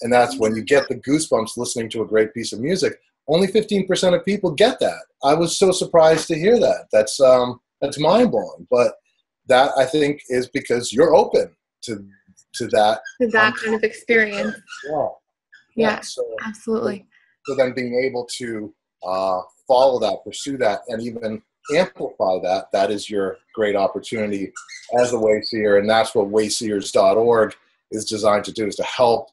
And that's when you get the goosebumps listening to a great piece of music. Only 15% of people get that. I was so surprised to hear that. That's mind-blowing. But that, I think, is because you're open to that. To that kind of experience. Yeah, so, absolutely. So then being able to follow that, pursue that, and even amplify that, that is your great opportunity as a Wayseer. And that's what wayseers.org is designed to do, is to help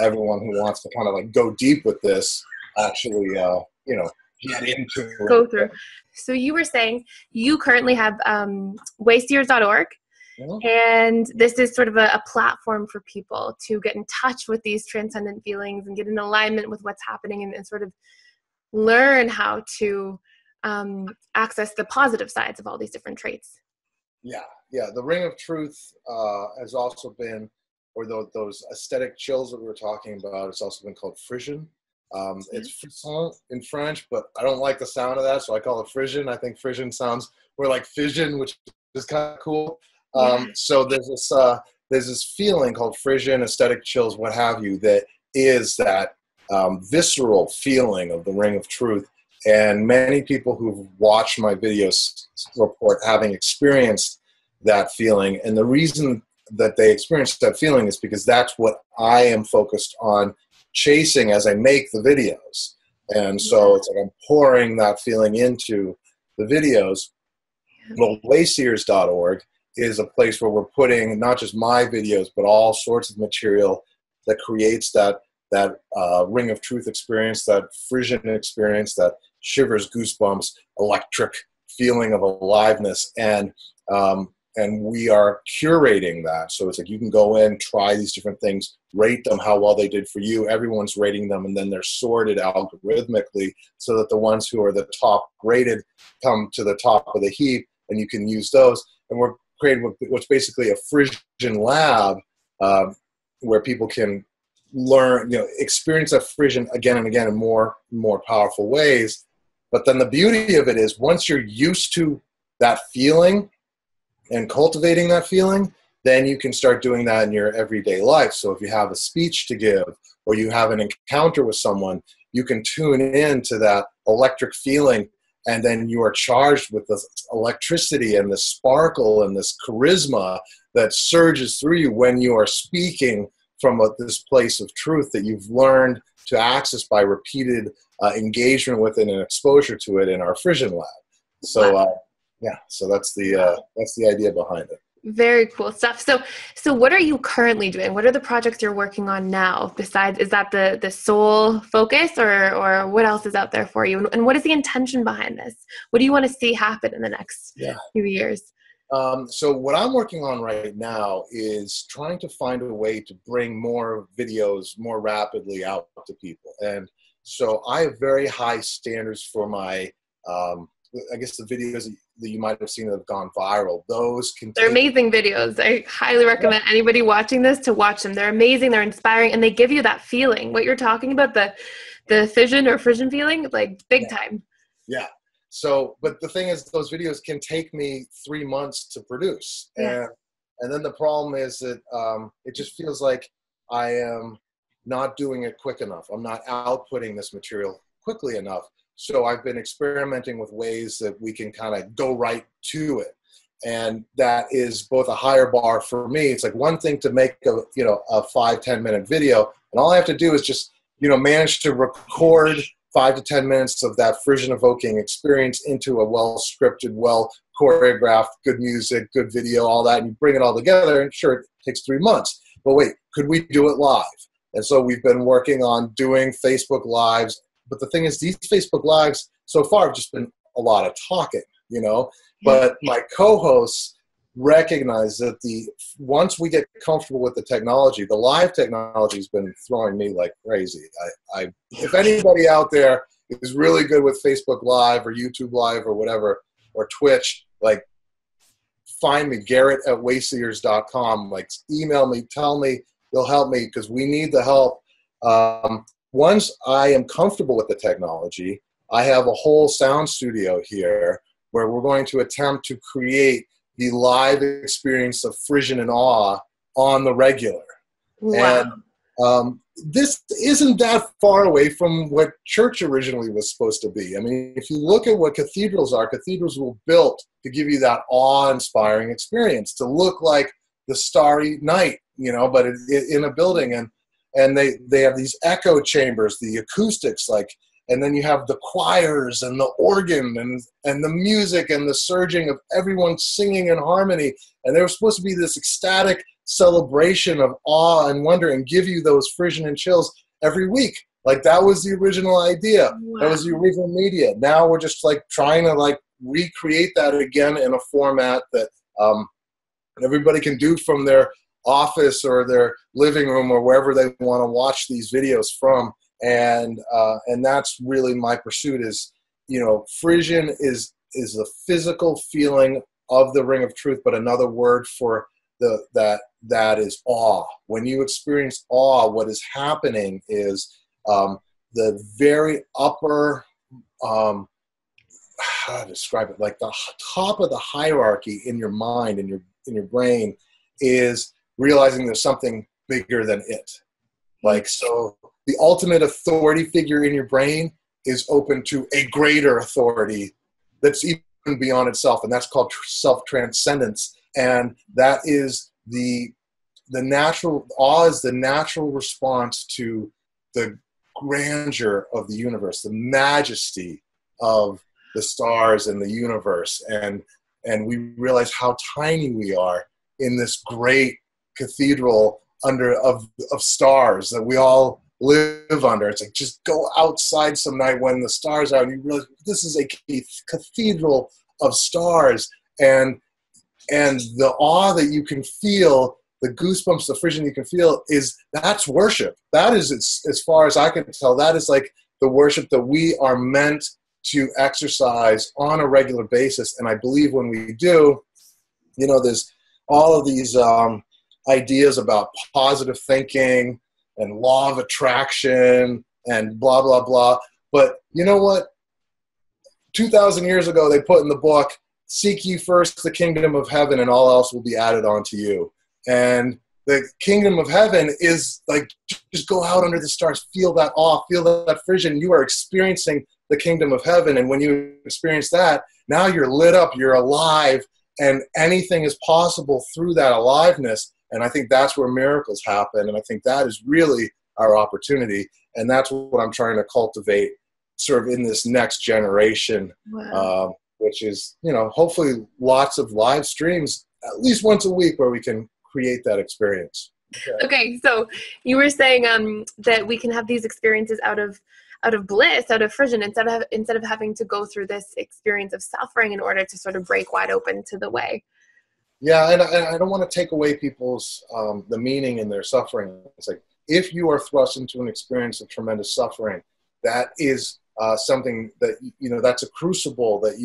everyone who wants to kind of go deep with this actually, get into it. Go through. So you were saying you currently have wayseers.org. And this is sort of a platform for people to get in touch with these transcendent feelings and get in alignment with what's happening and sort of learn how to access the positive sides of all these different traits. Yeah. The ring of truth has also been, or those aesthetic chills that we were talking about, it's also been called frisson. It's frisson in French, but I don't like the sound of that, so I call it frisson. I think frisson sounds more like fission, which is kind of cool. So there's this feeling called frisson, aesthetic chills, what have you, that is that visceral feeling of the ring of truth. And many people who've watched my videos report having experienced that feeling. And the reason that they experienced that feeling is because that's what I am focused on chasing as I make the videos. And so it's like I'm pouring that feeling into the videos. Well, wayseers.org is a place where we're putting not just my videos, but all sorts of material that creates that ring of truth experience, that frisson experience, that shivers, goosebumps, electric feeling of aliveness. And we are curating that. So it's like you can go in, try these different things, rate them how well they did for you. Everyone's rating them, and then they're sorted algorithmically so that the ones who are the top rated come to the top of the heap, and you can use those. And we're creating what's basically a frisson lab where people can learn, experience that frisson again and again in more powerful ways. But then the beauty of it is once you're used to that feeling and cultivating that feeling, then you can start doing that in your everyday life. So if you have a speech to give or you have an encounter with someone, you can tune in to that electric feeling, and then you are charged with this electricity and this sparkle and this charisma that surges through you when you are speaking from this place of truth that you've learned to access by repeated engagement with it and exposure to it in our Frisian lab. So yeah, so that's the idea behind it. Very cool stuff. So what are you currently doing? What are the projects you're working on now? Besides, is that the sole focus, or what else is out there for you? And what is the intention behind this? What do you want to see happen in the next few years? So what I'm working on right now is trying to find a way to bring more videos more rapidly out to people. And so I have very high standards for my, I guess the videos that you might have seen that have gone viral. They're amazing videos. I highly recommend anybody watching this to watch them. They're amazing. They're inspiring, and they give you that feeling. What you're talking about, the fission or Frisian feeling, like big time. Yeah. So, but the thing is, those videos can take me 3 months to produce. And then the problem is that it just feels like I am not doing it quick enough. I'm not outputting this material quickly enough. So I've been experimenting with ways that we can kind of go right to it. And that is both a higher bar for me. It's like one thing to make a 5-10 minute video, and all I have to do is just, manage to record 5 to 10 minutes of that Frisian evoking experience into a well-scripted, well-choreographed, good music, good video, all that, and you bring it all together, and sure, it takes 3 months. But wait, could we do it live? And so we've been working on doing Facebook Lives. But the thing is, these Facebook Lives so far have just been a lot of talking, But my co-hosts recognize that once we get comfortable with the technology, the live technology has been throwing me like crazy. If anybody out there is really good with Facebook Live or YouTube Live or whatever, or Twitch, find me, Garrett@Wayseers.com. Email me, tell me, you'll help me, because we need the help. Once I am comfortable with the technology, I have a whole sound studio here where we're going to attempt to create the live experience of Frisian and awe on the regular. Wow. And this isn't that far away from what church originally was supposed to be. I mean, if you look at what cathedrals are, cathedrals were built to give you that awe-inspiring experience, to look like the Starry Night, but in a building. And they have these echo chambers, the acoustics, and then you have the choirs and the organ and the music and the surging of everyone singing in harmony. And they were supposed to be this ecstatic celebration of awe and wonder and give you those Frisian and chills every week. That was the original idea. Wow. That was the original media. Now we're just trying to recreate that again in a format that everybody can do from their office or their living room or wherever they want to watch these videos from. And that's really my pursuit is, Frisian is the physical feeling of the Ring of Truth, but another word for that is awe. When you experience awe, what is happening is the very upper, how to describe it, the top of the hierarchy in your mind, in your brain, is realizing there's something bigger than it. So the ultimate authority figure in your brain is open to a greater authority that's even beyond itself, and that's called self-transcendence. And that is the natural, awe is the natural response to the grandeur of the universe, the majesty of the stars and the universe. And we realize how tiny we are in this great cathedral of stars that we all live under. It's just go outside some night when the stars are out and you realize this is a cathedral of stars, and the awe that you can feel, the goosebumps, the Frisian you can feel, that's worship. That is, as far as I can tell, that is the worship that we are meant to exercise on a regular basis. And I believe when we do, there's all of these ideas about positive thinking and law of attraction and blah, blah, blah. But you know what? 2,000 years ago, they put in the book, seek ye first the kingdom of heaven and all else will be added onto you. And the kingdom of heaven is just go out under the stars, feel that awe, feel that Frisian. You are experiencing the kingdom of heaven. And when you experience that, now you're lit up, you're alive, and anything is possible through that aliveness. And I think that's where miracles happen. And I think that is really our opportunity. And that's what I'm trying to cultivate sort of in this next generation, Wow. which is, hopefully lots of live streams at least once a week where we can create that experience. Okay, so you were saying that we can have these experiences out of bliss, out of friction, instead of having to go through this experience of suffering in order to sort of break wide open to the way. Yeah, and I don't want to take away people's the meaning in their suffering. It's like, if you are thrust into an experience of tremendous suffering, that is something that, that's a crucible that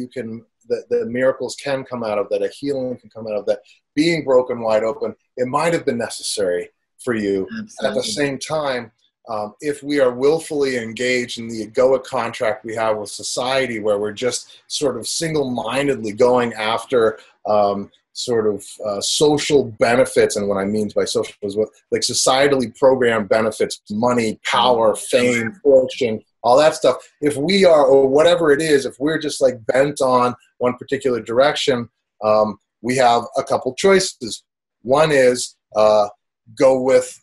that miracles can come out of, that a healing can come out of, that being broken wide open, it might have been necessary for you. Absolutely. At the same time, if we are willfully engaged in the egoic contract we have with society, where we're just sort of single-mindedly going after social benefits, and what I mean by social is like societally programmed benefits, money, power, fame, fortune, all that stuff. If we are, or whatever it is, if we're just like bent on one particular direction, we have a couple choices. One is go with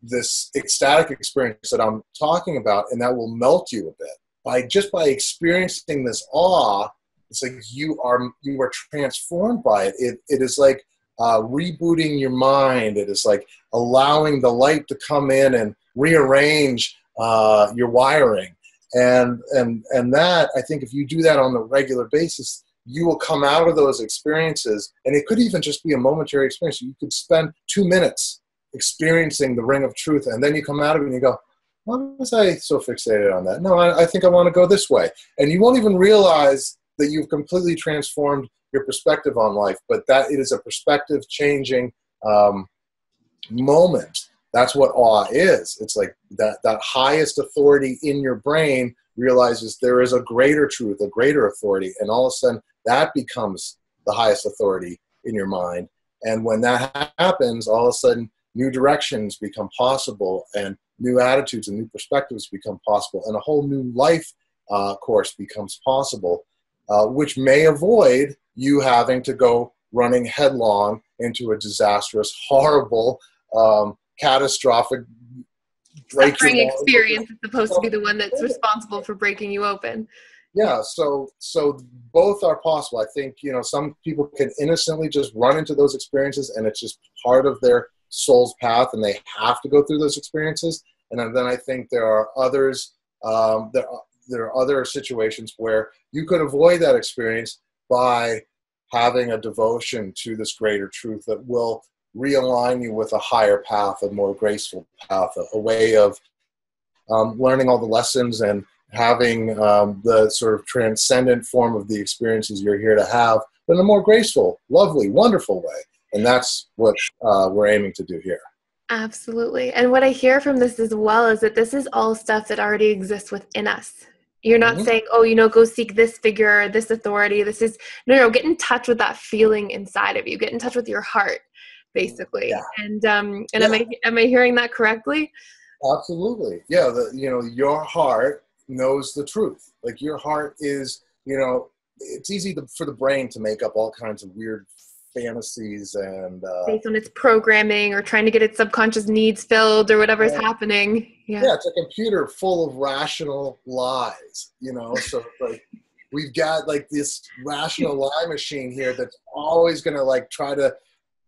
this ecstatic experience that I'm talking about, and that will melt you a bit. By experiencing this awe, it's like you are transformed by it. It is like rebooting your mind. It is like allowing the light to come in and rearrange your wiring. And that, I think, if you do that on a regular basis, you will come out of those experiences, and it could even just be a momentary experience. You could spend 2 minutes experiencing the ring of truth, and then you come out of it and you go, why was I so fixated on that? No, I think I want to go this way. And you won't even realize that you've completely transformed your perspective on life, but that it is a perspective changing moment. That's what awe is. It's like that highest authority in your brain realizes there is a greater truth, a greater authority, and all of a sudden that becomes the highest authority in your mind. And when that happens, all of a sudden new directions become possible, and new attitudes and new perspectives become possible, and a whole new life course becomes possible, which may avoid you having to go running headlong into a disastrous, horrible, catastrophic suffering experience is supposed to be the one that's responsible for breaking you open. Yeah, so both are possible. I think, some people can innocently just run into those experiences, and it's just part of their soul's path, and they have to go through those experiences. And then I think there are others, there are other situations where you could avoid that experience by having a devotion to this greater truth that will realign you with a higher path, a more graceful path, a way of learning all the lessons and having the sort of transcendent form of the experiences you're here to have, but in a more graceful, lovely, wonderful way. And that's what we're aiming to do here. Absolutely. And what I hear from this as well is that this is all stuff that already exists within us. You're not saying, go seek this figure, this authority. This is, no, get in touch with that feeling inside of you. Get in touch with your heart, basically. Yeah. And am I hearing that correctly? Absolutely. Yeah. Your heart knows the truth. Like, your heart is, it's easy for the brain to make up all kinds of weird fantasies and based on its programming or trying to get its subconscious needs filled or whatever's happening. Yeah, it's a computer full of rational lies, so like we've got like this rational lie machine here that's always going to like try to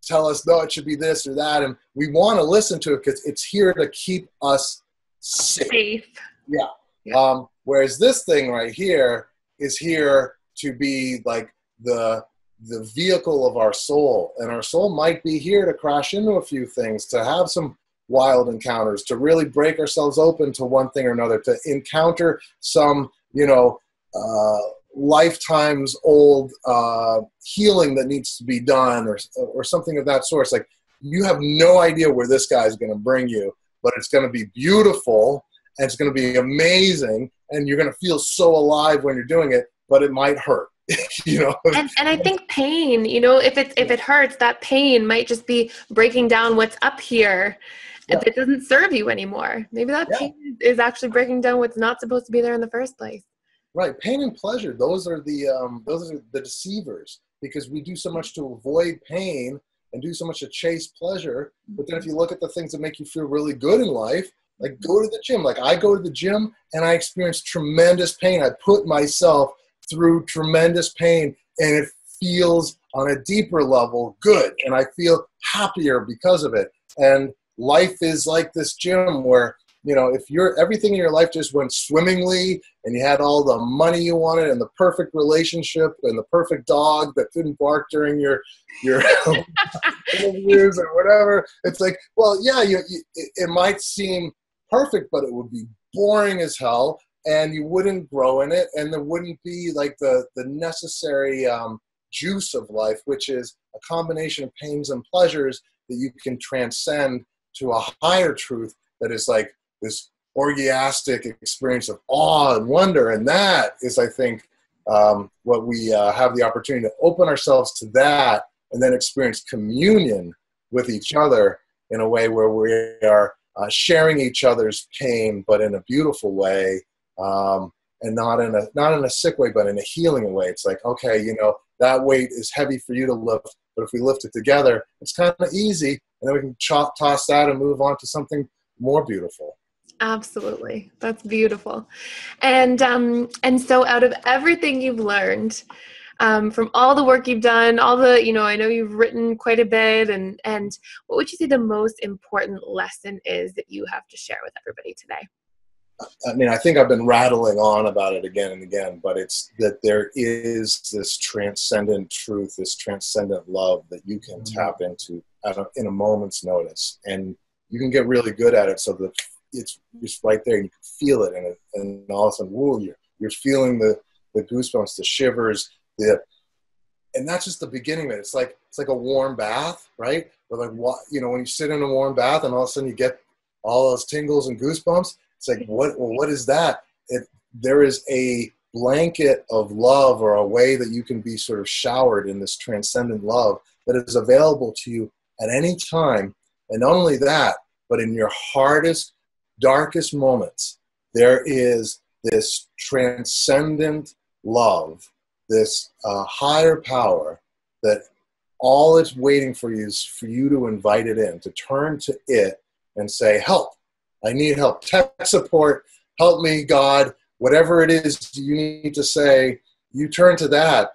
tell us, no, it should be this or that, and we want to listen to it because it's here to keep us safe. Yeah. Whereas this thing right here is here to be like the vehicle of our soul, and our soul might be here to crash into a few things, to have some wild encounters, to really break ourselves open to one thing or another, to encounter some, lifetimes old healing that needs to be done, or something of that sort. It's like, you have no idea where this guy is going to bring you, but it's going to be beautiful, and it's going to be amazing, and you're going to feel so alive when you're doing it, but it might hurt. And I think pain, if it hurts, that pain might just be breaking down what's up here. If it doesn't serve you anymore, maybe that pain is actually breaking down what's not supposed to be there in the first place. Right. Pain and pleasure, those are the deceivers, because we do so much to avoid pain and do so much to chase pleasure. But then if you look at the things that make you feel really good in life, Like, go to the gym. Like, I go to the gym and I experience tremendous pain. I put myself through tremendous pain, and it feels on a deeper level good, and I feel happier because of it. And life is like this gym where, you know, if everything in your life just went swimmingly and you had all the money you wanted and the perfect relationship and the perfect dog that didn't bark during your interviews or whatever, it's like, well, yeah, it might seem perfect, but it would be boring as hell, and you wouldn't grow in it, and there wouldn't be like the necessary juice of life, which is a combination of pains and pleasures that you can transcend to a higher truth that is like this orgiastic experience of awe and wonder. And that is, I think, what we have the opportunity to open ourselves to that, and then experience communion with each other in a way where we are sharing each other's pain, but in a beautiful way, and not in a sick way, but in a healing way. It's like, okay, you know, that weight is heavy for you to lift, but if we lift it together, it's kind of easy, and then we can toss that and move on to something more beautiful. Absolutely. That's beautiful. And so out of everything you've learned, from all the work you've done, all the, you know, I know you've written quite a bit, and what would you say the most important lesson is that you have to share with everybody today? I mean, I think I've been rattling on about it again and again, but it's that there is this transcendent truth, this transcendent love that you can tap into in a moment's notice. And you can get really good at it so that it's just right there. You can feel it, and all of a sudden, whoa, you're feeling the goosebumps, the shivers, and that's just the beginning of it. It's like a warm bath, right? Or like, what, you know, when you sit in a warm bath and all of a sudden you get all those tingles and goosebumps. It's like, what is that? There is a blanket of love, or a way that you can be sort of showered in this transcendent love that is available to you at any time. And not only that, but in your hardest, darkest moments, there is this transcendent love, this higher power that all it's waiting for you is for you to invite it in, to turn to it and say, help. I need help. Tech support. Help me, God. Whatever it is you need to say, you turn to that,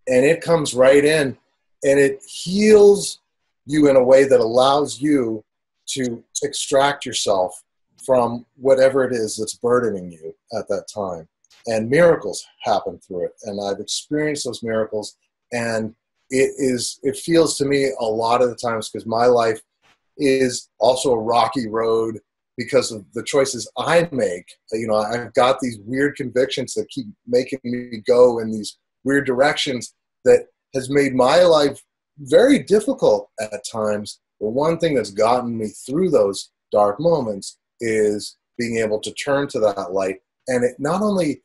and it comes right in, and it heals you in a way that allows you to extract yourself from whatever it is that's burdening you at that time. And miracles happen through it. And I've experienced those miracles, and it feels to me a lot of the times, because my life is also a rocky road because of the choices I make. You know, I've got these weird convictions that keep making me go in these weird directions that has made my life very difficult at times. But one thing that's gotten me through those dark moments is being able to turn to that light. And it not only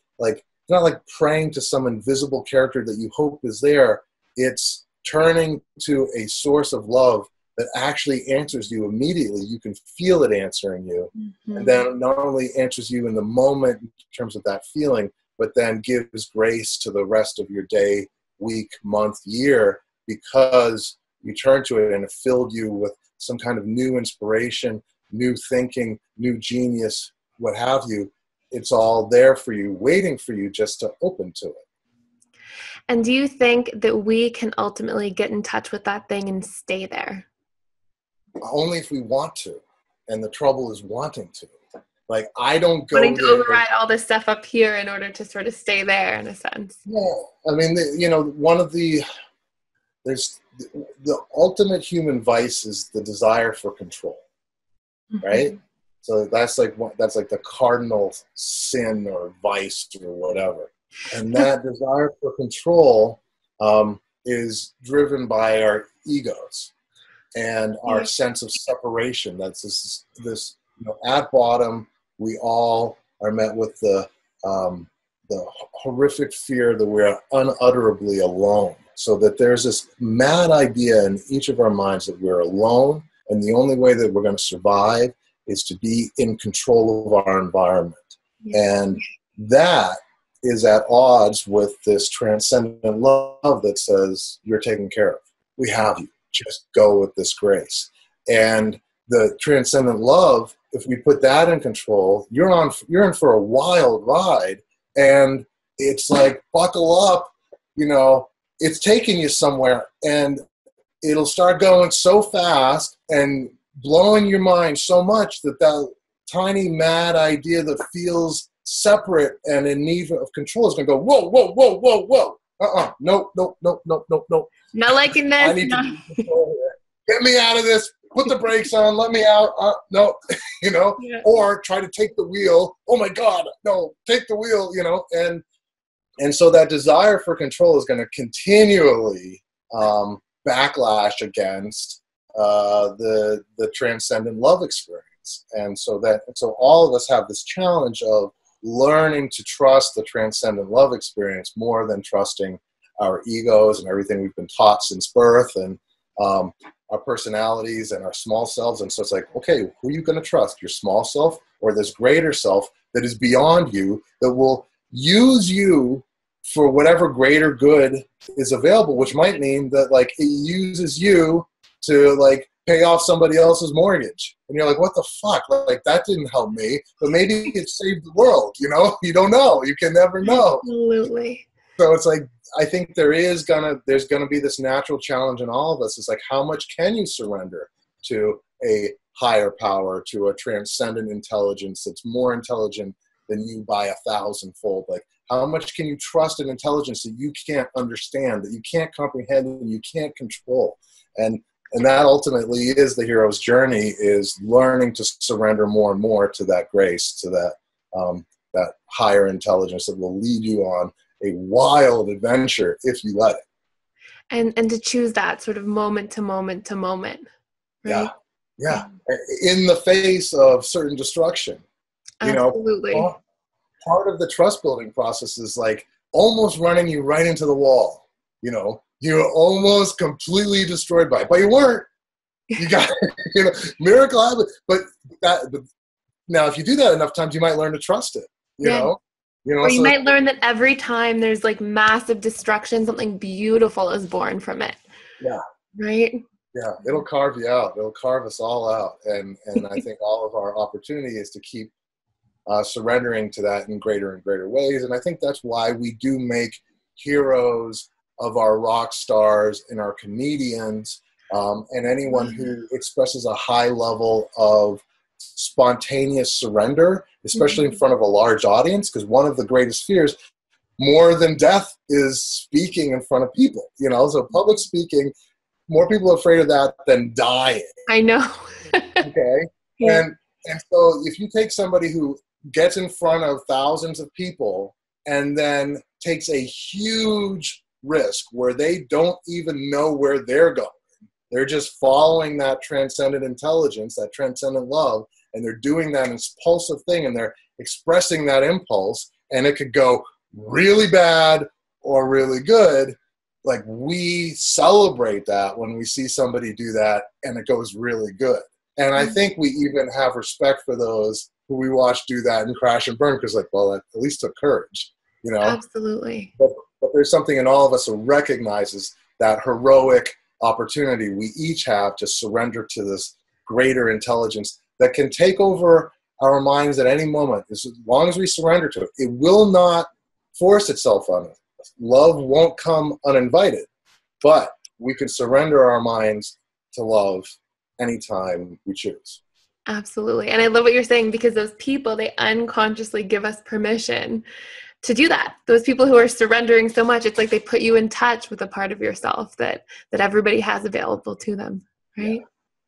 not like praying to some invisible character that you hope is there, it's turning to a source of love that actually answers you immediately. You can feel it answering you. Mm-hmm. And then not only answers you in the moment in terms of that feeling, but then gives grace to the rest of your day, week, month, year, because you turn to it and it filled you with some kind of new inspiration, new thinking, new genius, what have you. It's all there for you, waiting for you just to open to it. And do you think that we can ultimately get in touch with that thing and stay there? Only if we want to. And the trouble is wanting to. Like, I don't go wanting to override all this stuff up here in order to sort of stay there, in a sense. Yeah. I mean, there's the ultimate human vice is the desire for control, right? So that's like the cardinal sin or vice or whatever. And that desire for control is driven by our egos and our sense of separation. That's this at bottom, we all are met with the horrific fear that we're unutterably alone. So that there's this mad idea in each of our minds that we're alone, and the only way that we're going to survive is to be in control of our environment. And that is at odds with this transcendent love that says, you're taken care of. We have you. Just go with this grace. And the transcendent love if we put that in control, you're in for a wild ride, and it's like, buckle up, it's taking you somewhere, and it'll start going so fast and blowing your mind so much that tiny mad idea that feels separate and in need of control is going to go, whoa, whoa, whoa, whoa, whoa. No. Not liking this. I need to be control here. Get me out of this. Put the brakes on. Let me out. No, Yeah. or try to take the wheel. Oh my God, no, take the wheel, And so that desire for control is going to continually backlash against the transcendent love experience. And so all of us have this challenge of learning to trust the transcendent love experience more than trusting our egos and everything we've been taught since birth, and our personalities and our small selves. And so it's like, okay, who are you going to trust? Your small self or this greater self that is beyond you, that will use you for whatever greater good is available, which might mean that like it uses you to like pay off somebody else's mortgage. And you're like, what the fuck? Like that didn't help me, but maybe it saved the world, You don't know. You can never know. Absolutely. So it's like, I think there's gonna be this natural challenge in all of us. It's like, how much can you surrender to a higher power, to a transcendent intelligence that's more intelligent than you by 1,000-fold? Like, how much can you trust an intelligence that you can't understand, that you can't comprehend, and you can't control? And that ultimately is the hero's journey, is learning to surrender more and more to that grace, to that higher intelligence that will lead you on a wild adventure if you let it. And to choose that sort of moment to moment to moment. Right? Yeah. In the face of certain destruction. Absolutely. Part of the trust building process is like almost running you right into the wall. You're almost completely destroyed by it, but you weren't. You got, miracle happened. But now, if you do that enough times, you might learn to trust it. Or you might learn that every time there's like massive destruction, something beautiful is born from it. Yeah. Right? Yeah, it'll carve you out. It'll carve us all out. And I think all of our opportunity is to keep surrendering to that in greater and greater ways. And I think that's why we do make heroes of our rock stars and our comedians, and anyone who expresses a high level of spontaneous surrender, especially in front of a large audience, because one of the greatest fears, more than death, is speaking in front of people. So public speaking, more people are afraid of that than dying. I know. Okay. Yeah. And so if you take somebody who gets in front of thousands of people and then takes a huge risk where they don't even know where they're going, they're just following that transcendent intelligence, that transcendent love, and they're doing that impulsive thing, and they're expressing that impulse, and it could go really bad or really good. Like, we celebrate that when we see somebody do that and it goes really good. And I think we even have respect for those who we watch do that and crash and burn, because, like, well, at least took courage, Absolutely. But there's something in all of us that recognizes that heroic opportunity we each have to surrender to this greater intelligence that can take over our minds at any moment. As long as we surrender to it, it will not force itself on us. Love won't come uninvited, but we can surrender our minds to love anytime we choose. Absolutely. And I love what you're saying, because those people, they unconsciously give us permission to do that. Those people who are surrendering so much, it's like they put you in touch with a part of yourself that everybody has available to them, right?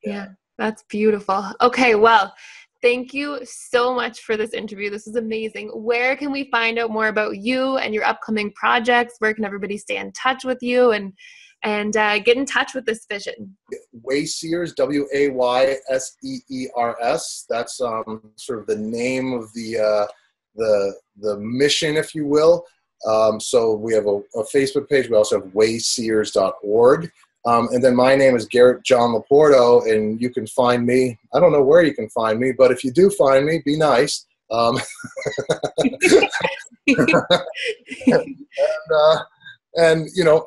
Yeah. That's beautiful. Okay, well, thank you so much for this interview. This is amazing. Where can we find out more about you and your upcoming projects? Where can everybody stay in touch with you and get in touch with this vision? Wayseers, Wayseers. That's sort of the name of the mission, if you will. So we have a Facebook page. We also have wayseers.org. And then my name is Garret John LoPorto, and you can find me. I don't know where you can find me, but if you do find me, be nice. And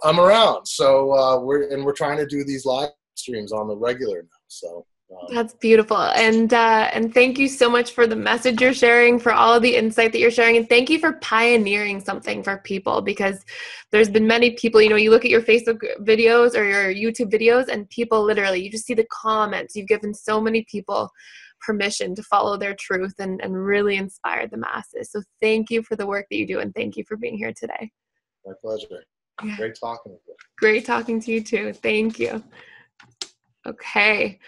I'm around. So we're trying to do these live streams on the regular now. So That's beautiful. And thank you so much for the message you're sharing, for all of the insight that you're sharing. And thank you for pioneering something for people, because there's been many people, you look at your Facebook videos or your YouTube videos and people literally, you just see the comments. You've given so many people permission to follow their truth and really inspire the masses. So thank you for the work that you do. And thank you for being here today. My pleasure. Yeah. Great talking with you. Great talking to you too. Thank you. Okay.